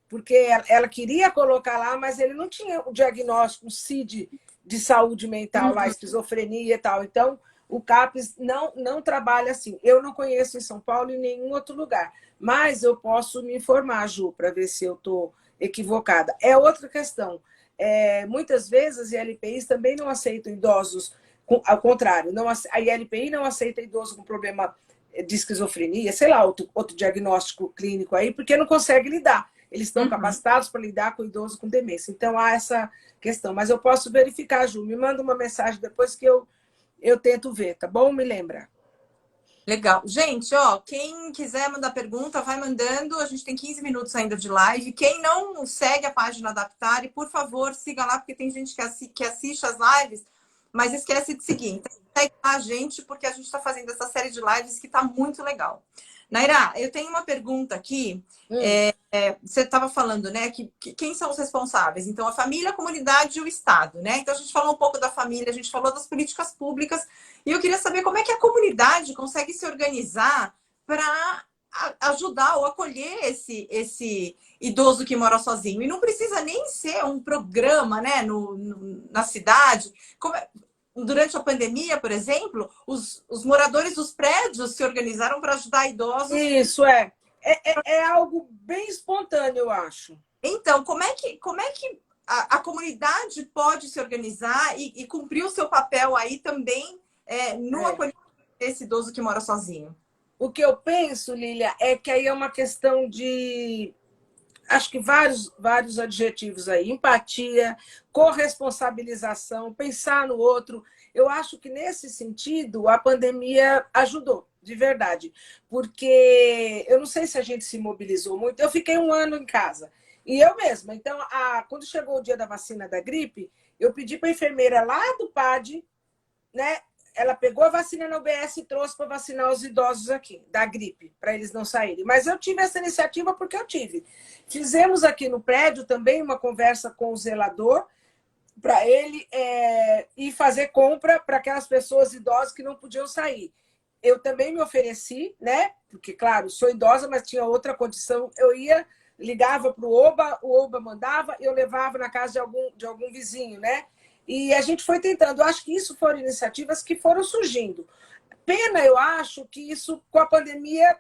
Porque ela queria colocar lá, mas ele não tinha o diagnóstico, o CID de saúde mental, lá, esquizofrenia e tal. Então, o CAPS não trabalha assim. Eu não conheço em São Paulo e em nenhum outro lugar. Mas eu posso me informar, Ju, para ver se eu estou equivocada. É outra questão. Muitas vezes as ILPIs também não aceitam idosos, ao contrário, a ILPI não aceita idoso com problema de esquizofrenia, sei lá, outro diagnóstico clínico aí, porque não consegue lidar. Eles estão capacitados para lidar com idoso com demência. Então, há essa questão. Mas eu posso verificar, Ju. Me manda uma mensagem depois que eu tento ver, tá bom? Me lembra. Legal. Gente, ó, quem quiser mandar pergunta, vai mandando. A gente tem 15 minutos ainda de live. Quem não segue a página Adaptare, por favor, siga lá, porque tem gente que assiste as lives, mas esquece de seguir. Então, segue a gente, porque a gente está fazendo essa série de lives que está muito legal. Naira, eu tenho uma pergunta aqui. Você estava falando, né, que quem são os responsáveis? Então, a família, a comunidade e o Estado, né? Então, a gente falou um pouco da família, a gente falou das políticas públicas, e eu queria saber como é que a comunidade consegue se organizar para ajudar ou acolher esse idoso que mora sozinho. E não precisa nem ser um programa, né, na cidade. Durante a pandemia, por exemplo, os moradores dos prédios se organizaram para ajudar idosos. Isso é algo bem espontâneo, eu acho. Então, como é que a comunidade pode se organizar e cumprir o seu papel aí também no acolhimento desse idoso que mora sozinho? O que eu penso, Lília, é que aí é uma questão de, acho que vários adjetivos aí. Empatia, corresponsabilização, pensar no outro. Eu acho que, nesse sentido, a pandemia ajudou, de verdade. Porque eu não sei se a gente se mobilizou muito. Eu fiquei 1 ano em casa. E eu mesma. Então, quando chegou o dia da vacina da gripe, eu pedi para a enfermeira lá do PAD, né? Ela pegou a vacina na UBS e trouxe para vacinar os idosos aqui, da gripe, para eles não saírem. Mas eu tive essa iniciativa porque eu tive. Fizemos aqui no prédio também uma conversa com o zelador, para ele ir fazer compra para aquelas pessoas idosas que não podiam sair. Eu também me ofereci, né? Porque, claro, sou idosa, mas tinha outra condição. Eu ia, ligava para o Oba mandava, eu levava na casa de algum vizinho, né? E a gente foi tentando. Eu acho que isso foram iniciativas que foram surgindo. Pena, eu acho, que isso, com a pandemia,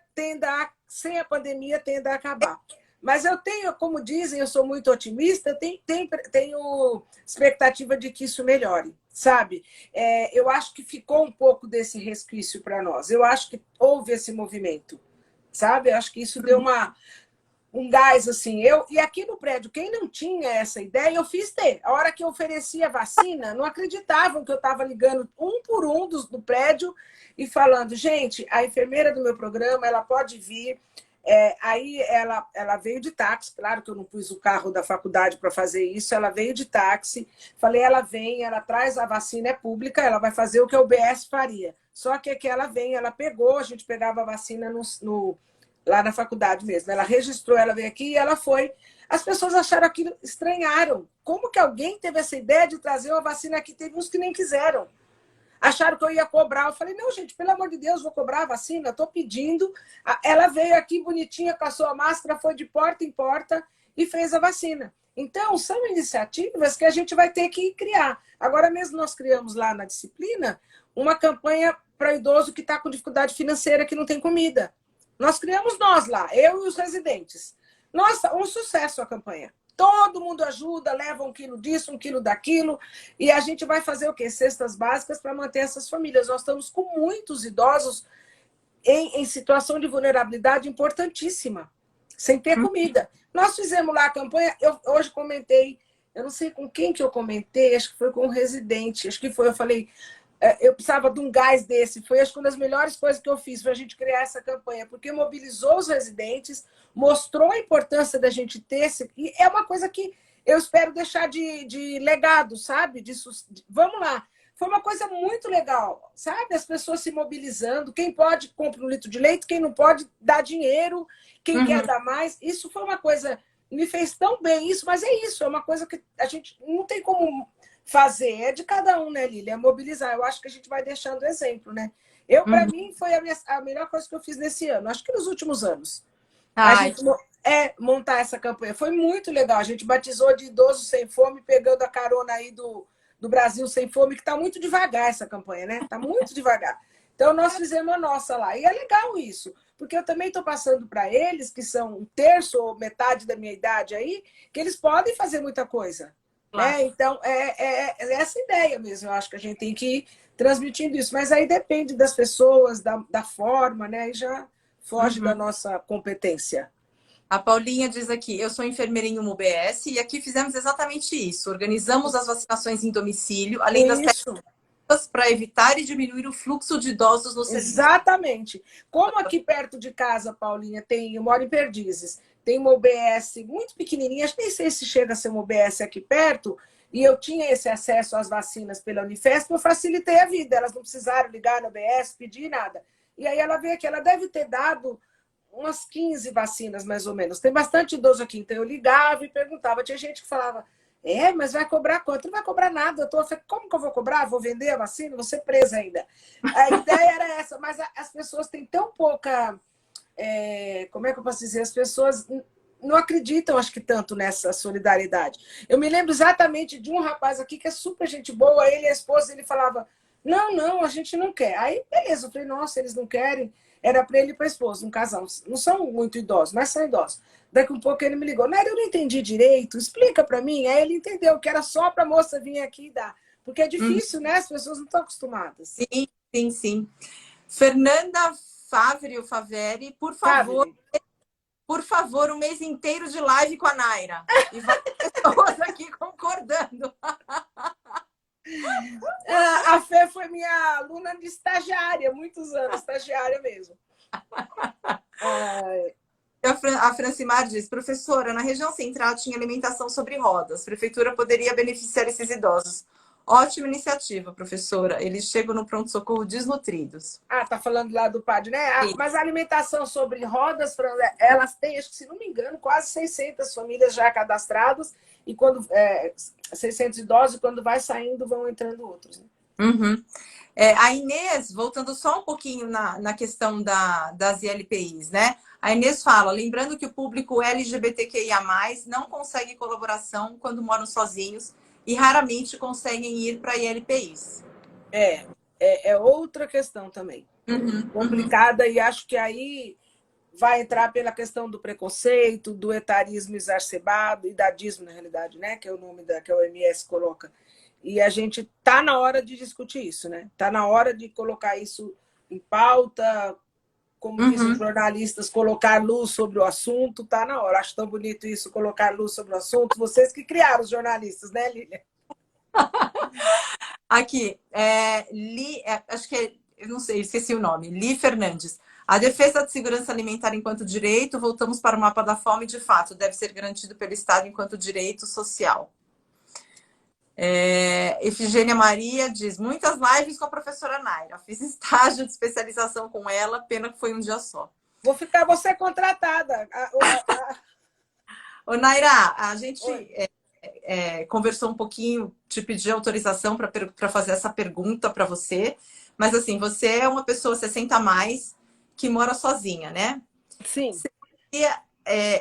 sem a pandemia, tenda a acabar. Mas eu tenho, como dizem, eu sou muito otimista, tenho expectativa de que isso melhore, sabe? Eu acho que ficou um pouco desse resquício para nós. Eu acho que houve esse movimento, sabe? Eu acho que isso deu um gás, assim. E aqui no prédio, quem não tinha essa ideia, eu fiz ter. A hora que eu ofereci a vacina, não acreditavam que eu estava ligando um por um do prédio e falando, gente, a enfermeira do meu programa, ela pode vir. Aí ela veio de táxi, claro que eu não pus o carro da faculdade para fazer isso, ela veio de táxi, falei, ela vem, ela traz a vacina, é pública, ela vai fazer o que a UBS faria. Só que aqui ela vem, ela pegou, a gente pegava a vacina lá na faculdade mesmo, ela registrou, ela veio aqui e ela foi. As pessoas acharam aquilo, estranharam. Como que alguém teve essa ideia de trazer uma vacina aqui? Teve uns que nem quiseram. Acharam que eu ia cobrar. Eu falei, não, gente, pelo amor de Deus, vou cobrar a vacina, estou pedindo. Ela veio aqui bonitinha com a sua máscara, foi de porta em porta e fez a vacina. Então, são iniciativas que a gente vai ter que criar. Agora mesmo nós criamos lá na disciplina uma campanha para idoso que está com dificuldade financeira, que não tem comida. Nós criamos nós lá, eu e os residentes. Nossa, um sucesso a campanha. Todo mundo ajuda, leva 1 quilo disso, 1 quilo daquilo, e a gente vai fazer o quê? Cestas básicas para manter essas famílias. Nós estamos com muitos idosos em situação de vulnerabilidade importantíssima, sem ter comida. Nós fizemos lá a campanha, eu hoje comentei, eu não sei com quem que eu comentei, acho que foi com um residente, eu falei, eu precisava de um gás desse. Foi, acho que, uma das melhores coisas que eu fiz para a gente criar essa campanha, porque mobilizou os residentes, mostrou a importância da gente ter e é uma coisa que eu espero deixar de legado, sabe? Vamos lá. Foi uma coisa muito legal, sabe? As pessoas se mobilizando. Quem pode, compra 1 litro de leite. Quem não pode, dá dinheiro. Quem quer dar mais. Isso foi uma coisa... Me fez tão bem isso, mas é isso. É uma coisa que a gente não tem como fazer, é de cada um, né, Lília? É mobilizar. Eu acho que a gente vai deixando exemplo, né? Para mim, foi a melhor coisa que eu fiz nesse ano, acho que nos últimos anos. A gente montar essa campanha. Foi muito legal. A gente batizou de Idoso Sem Fome, pegando a carona aí do Brasil Sem Fome, que está muito devagar essa campanha, né? Está muito devagar. Então, nós fizemos a nossa lá. E é legal isso, porque eu também estou passando para eles, que são 1/3 ou metade da minha idade aí, que eles podem fazer muita coisa. Claro. Então, é essa ideia mesmo. Eu acho que a gente tem que ir transmitindo isso. Mas aí depende das pessoas, da forma, né? E já foge da nossa competência. A Paulinha diz aqui, eu sou enfermeira em uma UBS e aqui fizemos exatamente isso. Organizamos as vacinações em domicílio, além das técnicas para evitar e diminuir o fluxo de idosos no serviço. Exatamente. Como aqui perto de casa, Paulinha, eu moro em Perdizes, tem uma UBS muito pequenininha, acho que nem sei se chega a ser uma UBS aqui perto, e eu tinha esse acesso às vacinas pela Unifesp, eu facilitei a vida, elas não precisaram ligar na UBS, pedir nada. E aí ela veio aqui, ela deve ter dado umas 15 vacinas, mais ou menos. Tem bastante idoso aqui, então eu ligava e perguntava. Tinha gente que falava, mas vai cobrar quanto? Não vai cobrar nada. Eu falei, como que eu vou cobrar? Vou vender a vacina? Vou ser presa ainda. A ideia era essa, mas as pessoas têm tão pouca... como é que eu posso dizer? As pessoas não acreditam, acho que tanto nessa solidariedade. Eu me lembro exatamente de um rapaz aqui que é super gente boa, ele e a esposa, ele falava, não, a gente não quer. Aí, beleza, eu falei, nossa, eles não querem. Era para ele e para a esposa, um casal. Não são muito idosos, mas são idosos. Daqui um pouco ele me ligou, Naira, eu não entendi direito, explica para mim. Aí ele entendeu que era só para a moça vir aqui e dar. Porque é difícil, né? As pessoas não estão acostumadas. Sim. Fernanda Faveri, por favor, um mês inteiro de live com a Naira. E várias pessoas aqui concordando. A Fê foi minha aluna de estagiária, muitos anos, estagiária mesmo. A Francimar diz, professora, na região central tinha alimentação sobre rodas. A prefeitura poderia beneficiar esses idosos. Ótima iniciativa, professora. Eles chegam no pronto-socorro desnutridos. Tá falando lá do PAD, né? Mas a alimentação sobre rodas, elas têm, acho que se não me engano, quase 600 famílias já cadastradas. E quando 600 idosos, quando vai saindo, vão entrando outros. Né? Uhum. A Inês, voltando só um pouquinho na questão das ILPIs, né? A Inês fala, lembrando que o público LGBTQIA+, não consegue colaboração quando moram sozinhos e raramente conseguem ir para ILPIs. É outra questão também. Complicada, e acho que aí vai entrar pela questão do preconceito, do etarismo exacerbado, idadismo, na realidade, né? Que é o nome que a OMS coloca. E a gente está na hora de discutir isso, né? Está na hora de colocar isso em pauta, como dizem os jornalistas, colocar luz sobre o assunto, está na hora. Acho tão bonito isso, colocar luz sobre o assunto. Vocês que criaram os jornalistas, né, Lília? Aqui, acho que eu não sei, esqueci o nome, Li Fernandes. A defesa de segurança alimentar enquanto direito, voltamos para o mapa da fome, de fato, deve ser garantido pelo Estado enquanto direito social. Efigênia Maria diz, muitas lives com a professora Naira. Fiz estágio de especialização com ela, pena que foi um dia só. Vou ser contratada. Ô, Naira, a gente conversou um pouquinho, te pedi autorização para fazer essa pergunta para você, mas assim, você é uma pessoa 60 a mais que mora sozinha, né? Sim. Você queria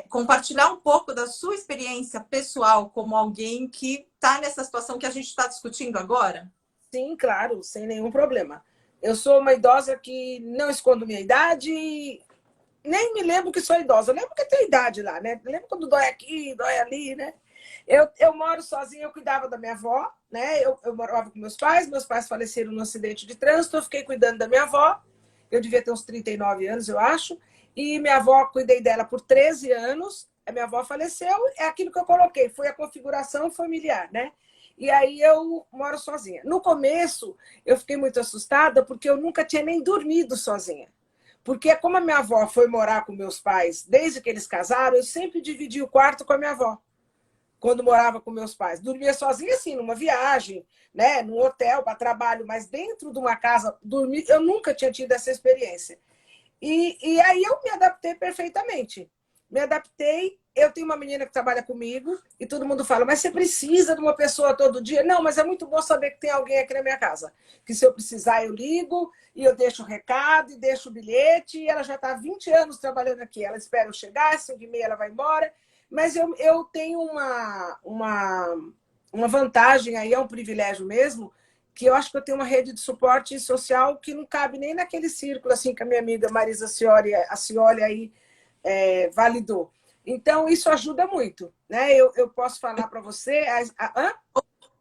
compartilhar um pouco da sua experiência pessoal como alguém que está nessa situação que a gente está discutindo agora? Sim, claro, sem nenhum problema. Eu sou uma idosa que não escondo minha idade, nem me lembro que sou idosa. Eu lembro que tenho idade lá, né? Eu lembro quando dói aqui, dói ali, né? Eu moro sozinha, eu cuidava da minha avó, né? Eu morava com meus pais faleceram num acidente de trânsito, eu fiquei cuidando da minha avó. Eu devia ter uns 39 anos, eu acho. E minha avó, cuidei dela por 13 anos. A minha avó faleceu, é aquilo que eu coloquei, foi a configuração familiar, né? E aí eu moro sozinha. No começo, eu fiquei muito assustada porque eu nunca tinha nem dormido sozinha. Porque como a minha avó foi morar com meus pais desde que eles casaram, eu sempre dividi o quarto com a minha avó. Quando morava com meus pais. Dormia sozinha, assim, numa viagem, né? Num hotel para trabalho, mas dentro de uma casa, dormir, eu nunca tinha tido essa experiência. E aí eu me adaptei perfeitamente. Me adaptei. Eu tenho uma menina que trabalha comigo e todo mundo fala, mas você precisa de uma pessoa todo dia? Não, mas é muito bom saber que tem alguém aqui na minha casa. Que se eu precisar, eu ligo e eu deixo o recado e deixo o bilhete. E ela já está há 20 anos trabalhando aqui. Ela espera eu chegar, às 5h30 ela vai embora. Mas eu tenho uma vantagem aí, é um privilégio mesmo, que eu acho que eu tenho uma rede de suporte social que não cabe nem naquele círculo assim que a minha amiga Marisa Cioli aí validou. Então, isso ajuda muito. Né? Eu posso falar para você...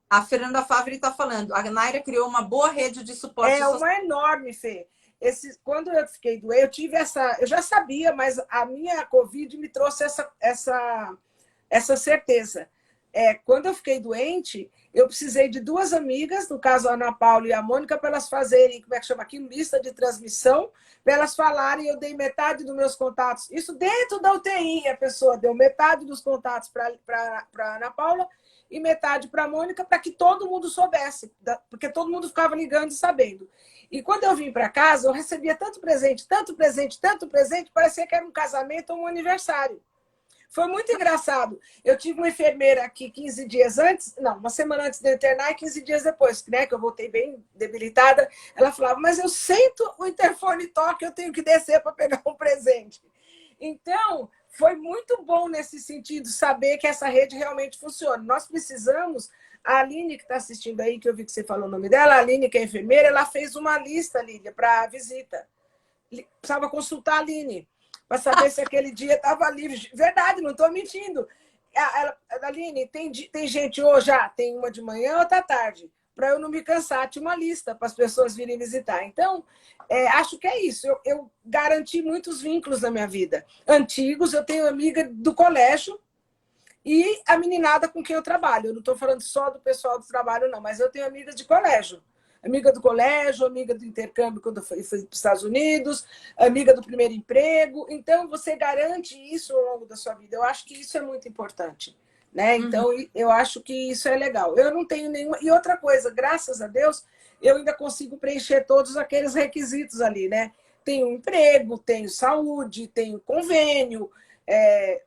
A Fernanda Favre está falando, a Naira criou uma boa rede de suporte social. Uma enorme, Fê. Quando eu fiquei doente, eu tive eu já sabia, mas a minha Covid me trouxe essa certeza. quando eu fiquei doente, eu precisei de 2 amigas, no caso a Ana Paula e a Mônica, para elas fazerem, como é que chama aqui, lista de transmissão, para elas falarem, eu dei metade dos meus contatos. Isso dentro da UTI, a pessoa deu metade dos contatos para a Ana Paula e metade para a Mônica, para que todo mundo soubesse, porque todo mundo ficava ligando e sabendo. E quando eu vim para casa, eu recebia tanto presente, tanto presente, tanto presente, parecia que era um casamento ou um aniversário. Foi muito engraçado. Eu tive uma enfermeira aqui 15 dias antes, não, uma semana antes de eu internar e 15 dias depois, né, que eu voltei bem debilitada. Ela falava, mas eu sinto o interfone toque, eu tenho que descer para pegar um presente. Então, foi muito bom nesse sentido, saber que essa rede realmente funciona. Nós precisamos, a Aline que está assistindo aí, que eu vi que você falou o nome dela, a Aline, que é enfermeira, ela fez uma lista, Lídia, para visita. Precisava consultar a Aline para saber se aquele dia estava livre. Verdade, não estou mentindo. Aline, tem gente hoje, tem uma de manhã, outra à tarde. Para eu não me cansar, tinha uma lista para as pessoas virem visitar. Então, acho que é isso. Eu garanti muitos vínculos na minha vida. Antigos, eu tenho amiga do colégio e a meninada com quem eu trabalho. Eu não estou falando só do pessoal do trabalho, não, mas eu tenho amigas de colégio. Amiga do colégio, amiga do intercâmbio quando eu fui para os Estados Unidos, amiga do primeiro emprego. Então, você garante isso ao longo da sua vida. Eu acho que isso é muito importante. Né? Então, eu acho que isso é legal. Eu não tenho nenhuma... E outra coisa, graças a Deus, eu ainda consigo preencher todos aqueles requisitos ali. Né? Tenho um emprego, tenho saúde, tenho convênio,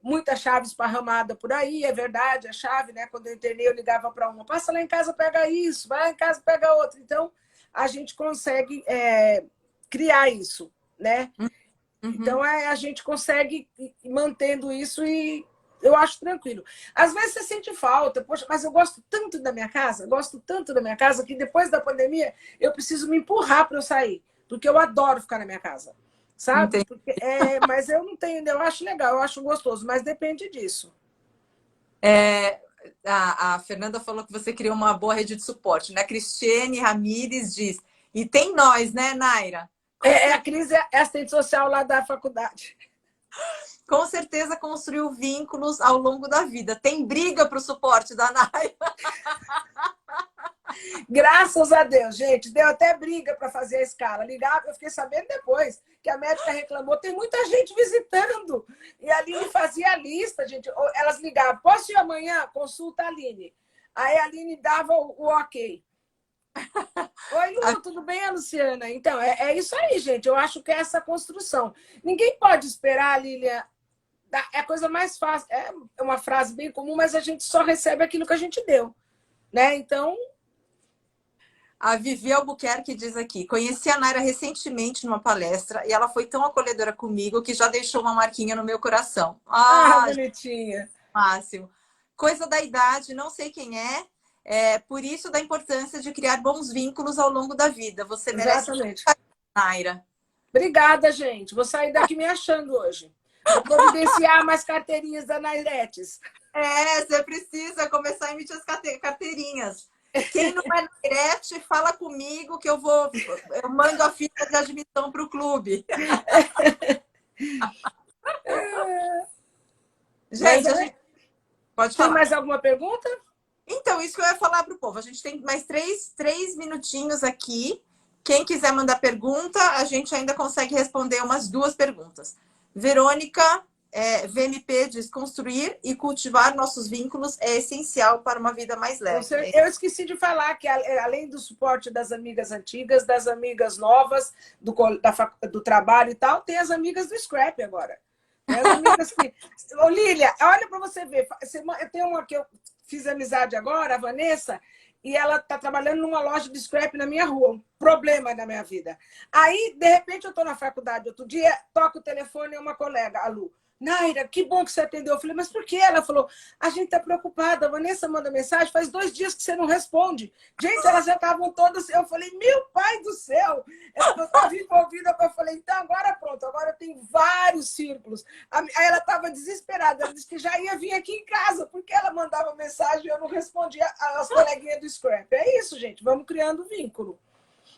muita chave esparramada por aí, é verdade, a chave, né? Quando eu internei, eu ligava para uma, passa lá em casa, pega isso, vai lá em casa, pega outra. Então, a gente consegue criar isso, né? Então, a gente consegue ir mantendo isso e eu acho tranquilo. Às vezes você sente falta, poxa, mas eu gosto tanto da minha casa, que depois da pandemia eu preciso me empurrar para eu sair, porque eu adoro ficar na minha casa. Sabe? Porque, mas eu não tenho, eu acho legal, eu acho gostoso, mas depende disso. A Fernanda falou que você criou uma boa rede de suporte, né? Cristiane Ramires diz, e tem nós, né, Naira? A Cris é assistente social lá da faculdade. Com certeza construiu vínculos ao longo da vida. Tem briga para o suporte da Naira? Graças a Deus, gente. Deu até briga para fazer a escala. Ligava, eu fiquei sabendo depois que a médica reclamou. Tem muita gente visitando. E a Aline fazia a lista, gente. Elas ligavam. Posso ir amanhã? Consulta a Aline. Aí a Aline dava o ok. Oi, Lu, tudo bem, Luciana? Então, é isso aí, gente. Eu acho que é essa construção. Ninguém pode esperar, Lilian. É a coisa mais fácil. É uma frase bem comum, mas a gente só recebe aquilo que a gente deu. Né? Então... A Vivi Albuquerque diz aqui, conheci a Naira recentemente numa palestra e ela foi tão acolhedora comigo que já deixou uma marquinha no meu coração. Bonitinha. Máximo. Coisa da idade, não sei quem é. Por isso da importância de criar bons vínculos ao longo da vida. Você merece. Exatamente. Naira. Obrigada, gente. Vou sair daqui me achando hoje. Vou providenciar mais carteirinhas da Nairetes. Você precisa começar a emitir as carteirinhas. Quem não é Nairete, fala comigo que eu mando a fita de admissão para o clube. Gente, a gente pode falar. Tem mais alguma pergunta? Então, isso que eu ia falar para o povo. A gente tem mais três minutinhos aqui. Quem quiser mandar pergunta, a gente ainda consegue responder umas 2 perguntas. Verônica, VMP diz, construir e cultivar nossos vínculos é essencial para uma vida mais leve. Eu esqueci de falar que, além do suporte das amigas antigas, das amigas novas, do trabalho e tal, tem as amigas do Scrap agora. Tem as amigas que... Ô, Lília, olha para você ver. Eu tenho uma que eu fiz amizade agora, a Vanessa, e ela está trabalhando numa loja de scrap na minha rua, um problema na minha vida. Aí, de repente, eu estou na faculdade, outro dia, toco o telefone, é uma colega, a Lu. Naira, que bom que você atendeu. Eu falei, mas por quê? Ela falou, a gente está preocupada, a Vanessa manda mensagem, faz 2 dias que você não responde. Gente, elas já estavam todas... Eu falei, meu pai do céu! Eu estava envolvida, eu falei, então agora pronto, agora tem vários círculos. Aí ela estava desesperada, ela disse que já ia vir aqui em casa, porque ela mandava mensagem e eu não respondia às coleguinhas do Scrap. É isso, gente, vamos criando vínculo.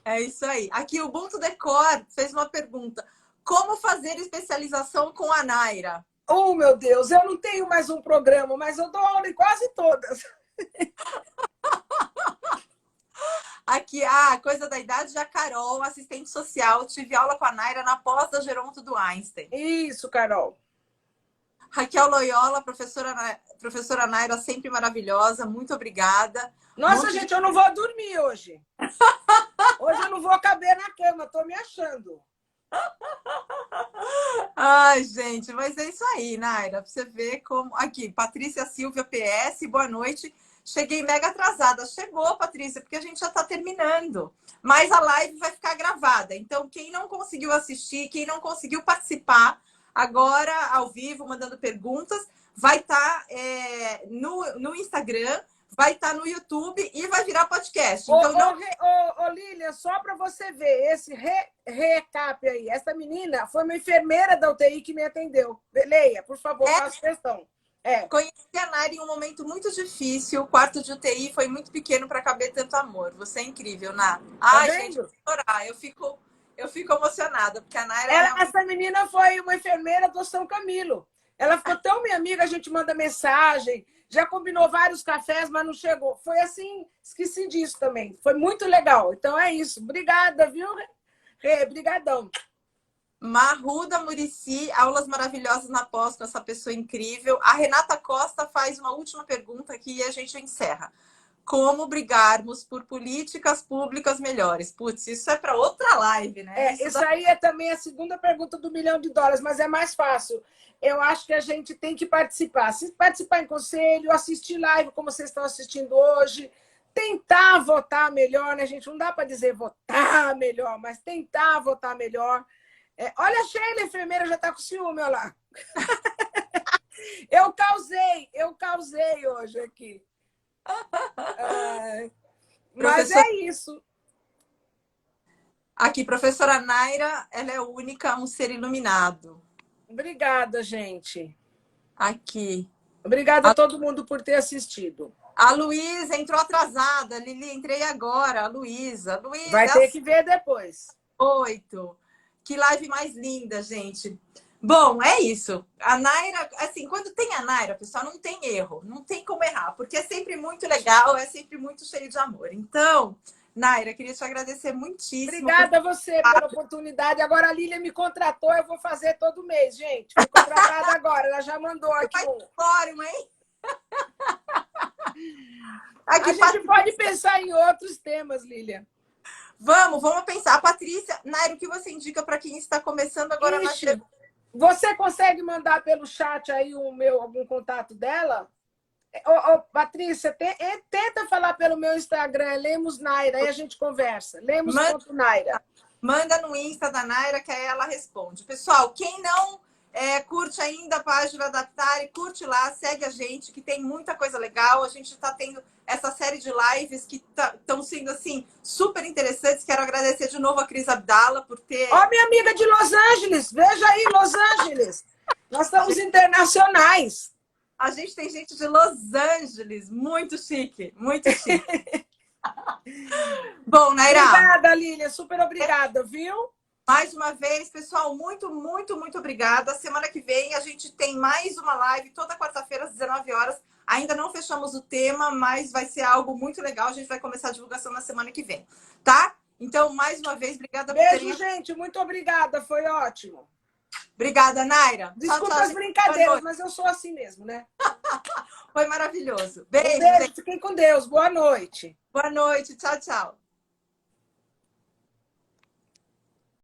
É isso aí. Aqui o Ubuntu Decor fez uma pergunta. Como fazer especialização com a Naira? Oh, meu Deus, eu não tenho mais um programa, mas eu dou aula em quase todas. Aqui, a coisa da idade da Carol, assistente social. Tive aula com a Naira na pós da Geronto do Einstein. Isso, Carol. Raquel Loyola, professora Naira, sempre maravilhosa. Muito obrigada. Nossa, gente, eu não vou dormir hoje. Hoje eu não vou caber na cama, tô me achando. Ai, gente, mas é isso aí, Naira. Pra você ver como. Aqui, Patrícia Silvia PS, boa noite. Cheguei mega atrasada. Chegou, Patrícia, porque a gente já está terminando. Mas a live vai ficar gravada. Então, quem não conseguiu assistir, quem não conseguiu participar, agora, ao vivo, mandando perguntas, vai estar no Instagram, vai estar no YouTube e vai virar podcast. Então, Lília, só para você ver, esse recap aí. Essa menina foi uma enfermeira da UTI que me atendeu. Leia, por favor, faça questão. Conheci a Naira em um momento muito difícil. O quarto de UTI foi muito pequeno para caber tanto amor. Você é incrível, Ná. Ai, gente, eu vou chorar. Eu fico emocionada, porque a Naira... Essa menina foi uma enfermeira do São Camilo. Ela ficou tão minha amiga, a gente manda mensagem, já combinou vários cafés, mas não chegou. Foi assim, esqueci disso também. Foi muito legal. Então é isso. Obrigada, viu? Obrigadão. Marruda Murici, aulas maravilhosas na pós com essa pessoa incrível. A Renata Costa faz uma última pergunta aqui e a gente encerra. Como brigarmos por políticas públicas melhores? Putz, isso é para outra live, né? Isso aí é também a segunda pergunta do $1 milhão, mas é mais fácil. Eu acho que a gente tem que participar. Se participar em conselho, assistir live como vocês estão assistindo hoje, tentar votar melhor, né, gente? Não dá para dizer votar melhor, mas tentar votar melhor. Olha a Sheila, a enfermeira, já está com ciúme, olha lá. Eu causei hoje aqui. Mas é isso. Aqui, professora Naira, ela é única, um ser iluminado. Obrigada, gente. Aqui. Obrigada a todo mundo por ter assistido. A Luísa entrou atrasada. Lili, entrei agora. A Luísa. Vai ter que ver depois. 8. Que live mais linda, gente. Bom, é isso. A Naira, assim, quando tem a Naira, pessoal, não tem erro. Não tem como errar, porque é sempre muito legal, é sempre muito cheio de amor. Então, Naira, queria te agradecer muitíssimo. Obrigada a você pela oportunidade. Agora a Lília me contratou, eu vou fazer todo mês, gente. Fui contratada agora, ela já mandou aqui. Fórum, hein? Aqui, a gente pode pensar em outros temas, Lília. Vamos pensar. Patrícia, Naira, o que você indica para quem está começando agora na TV? Você consegue mandar pelo chat aí algum contato dela? Patrícia, tenta falar pelo meu Instagram, Lemos Naira, aí a gente conversa. Lemos.Naira. Manda no Insta da Naira, que aí ela responde. Pessoal, quem não curte ainda a página da Aptari, curte lá, segue a gente, que tem muita coisa legal. A gente está tendo essa série de lives que estão sendo, assim, super interessantes. Quero agradecer de novo a Cris Abdala por ter... Ó, minha amiga de Los Angeles! Veja aí, Los Angeles! Nós estamos internacionais. A gente tem gente de Los Angeles. Muito chique, muito chique. Bom, Naira... Obrigada, Lília. Super obrigada, viu? Mais uma vez, pessoal, muito, muito, muito obrigada. Semana que vem a gente tem mais uma live, toda quarta-feira às 19 horas. Ainda não fechamos o tema, mas vai ser algo muito legal. A gente vai começar a divulgação na semana que vem, tá? Então, mais uma vez, obrigada por terem... Beijo, gente. Muito obrigada. Foi ótimo. Obrigada, Naira. Desculpa tchau, as brincadeiras, mas eu sou assim mesmo, né? Foi maravilhoso. Beijo. Beijo. Fiquem com Deus. Boa noite. Boa noite. Tchau, tchau.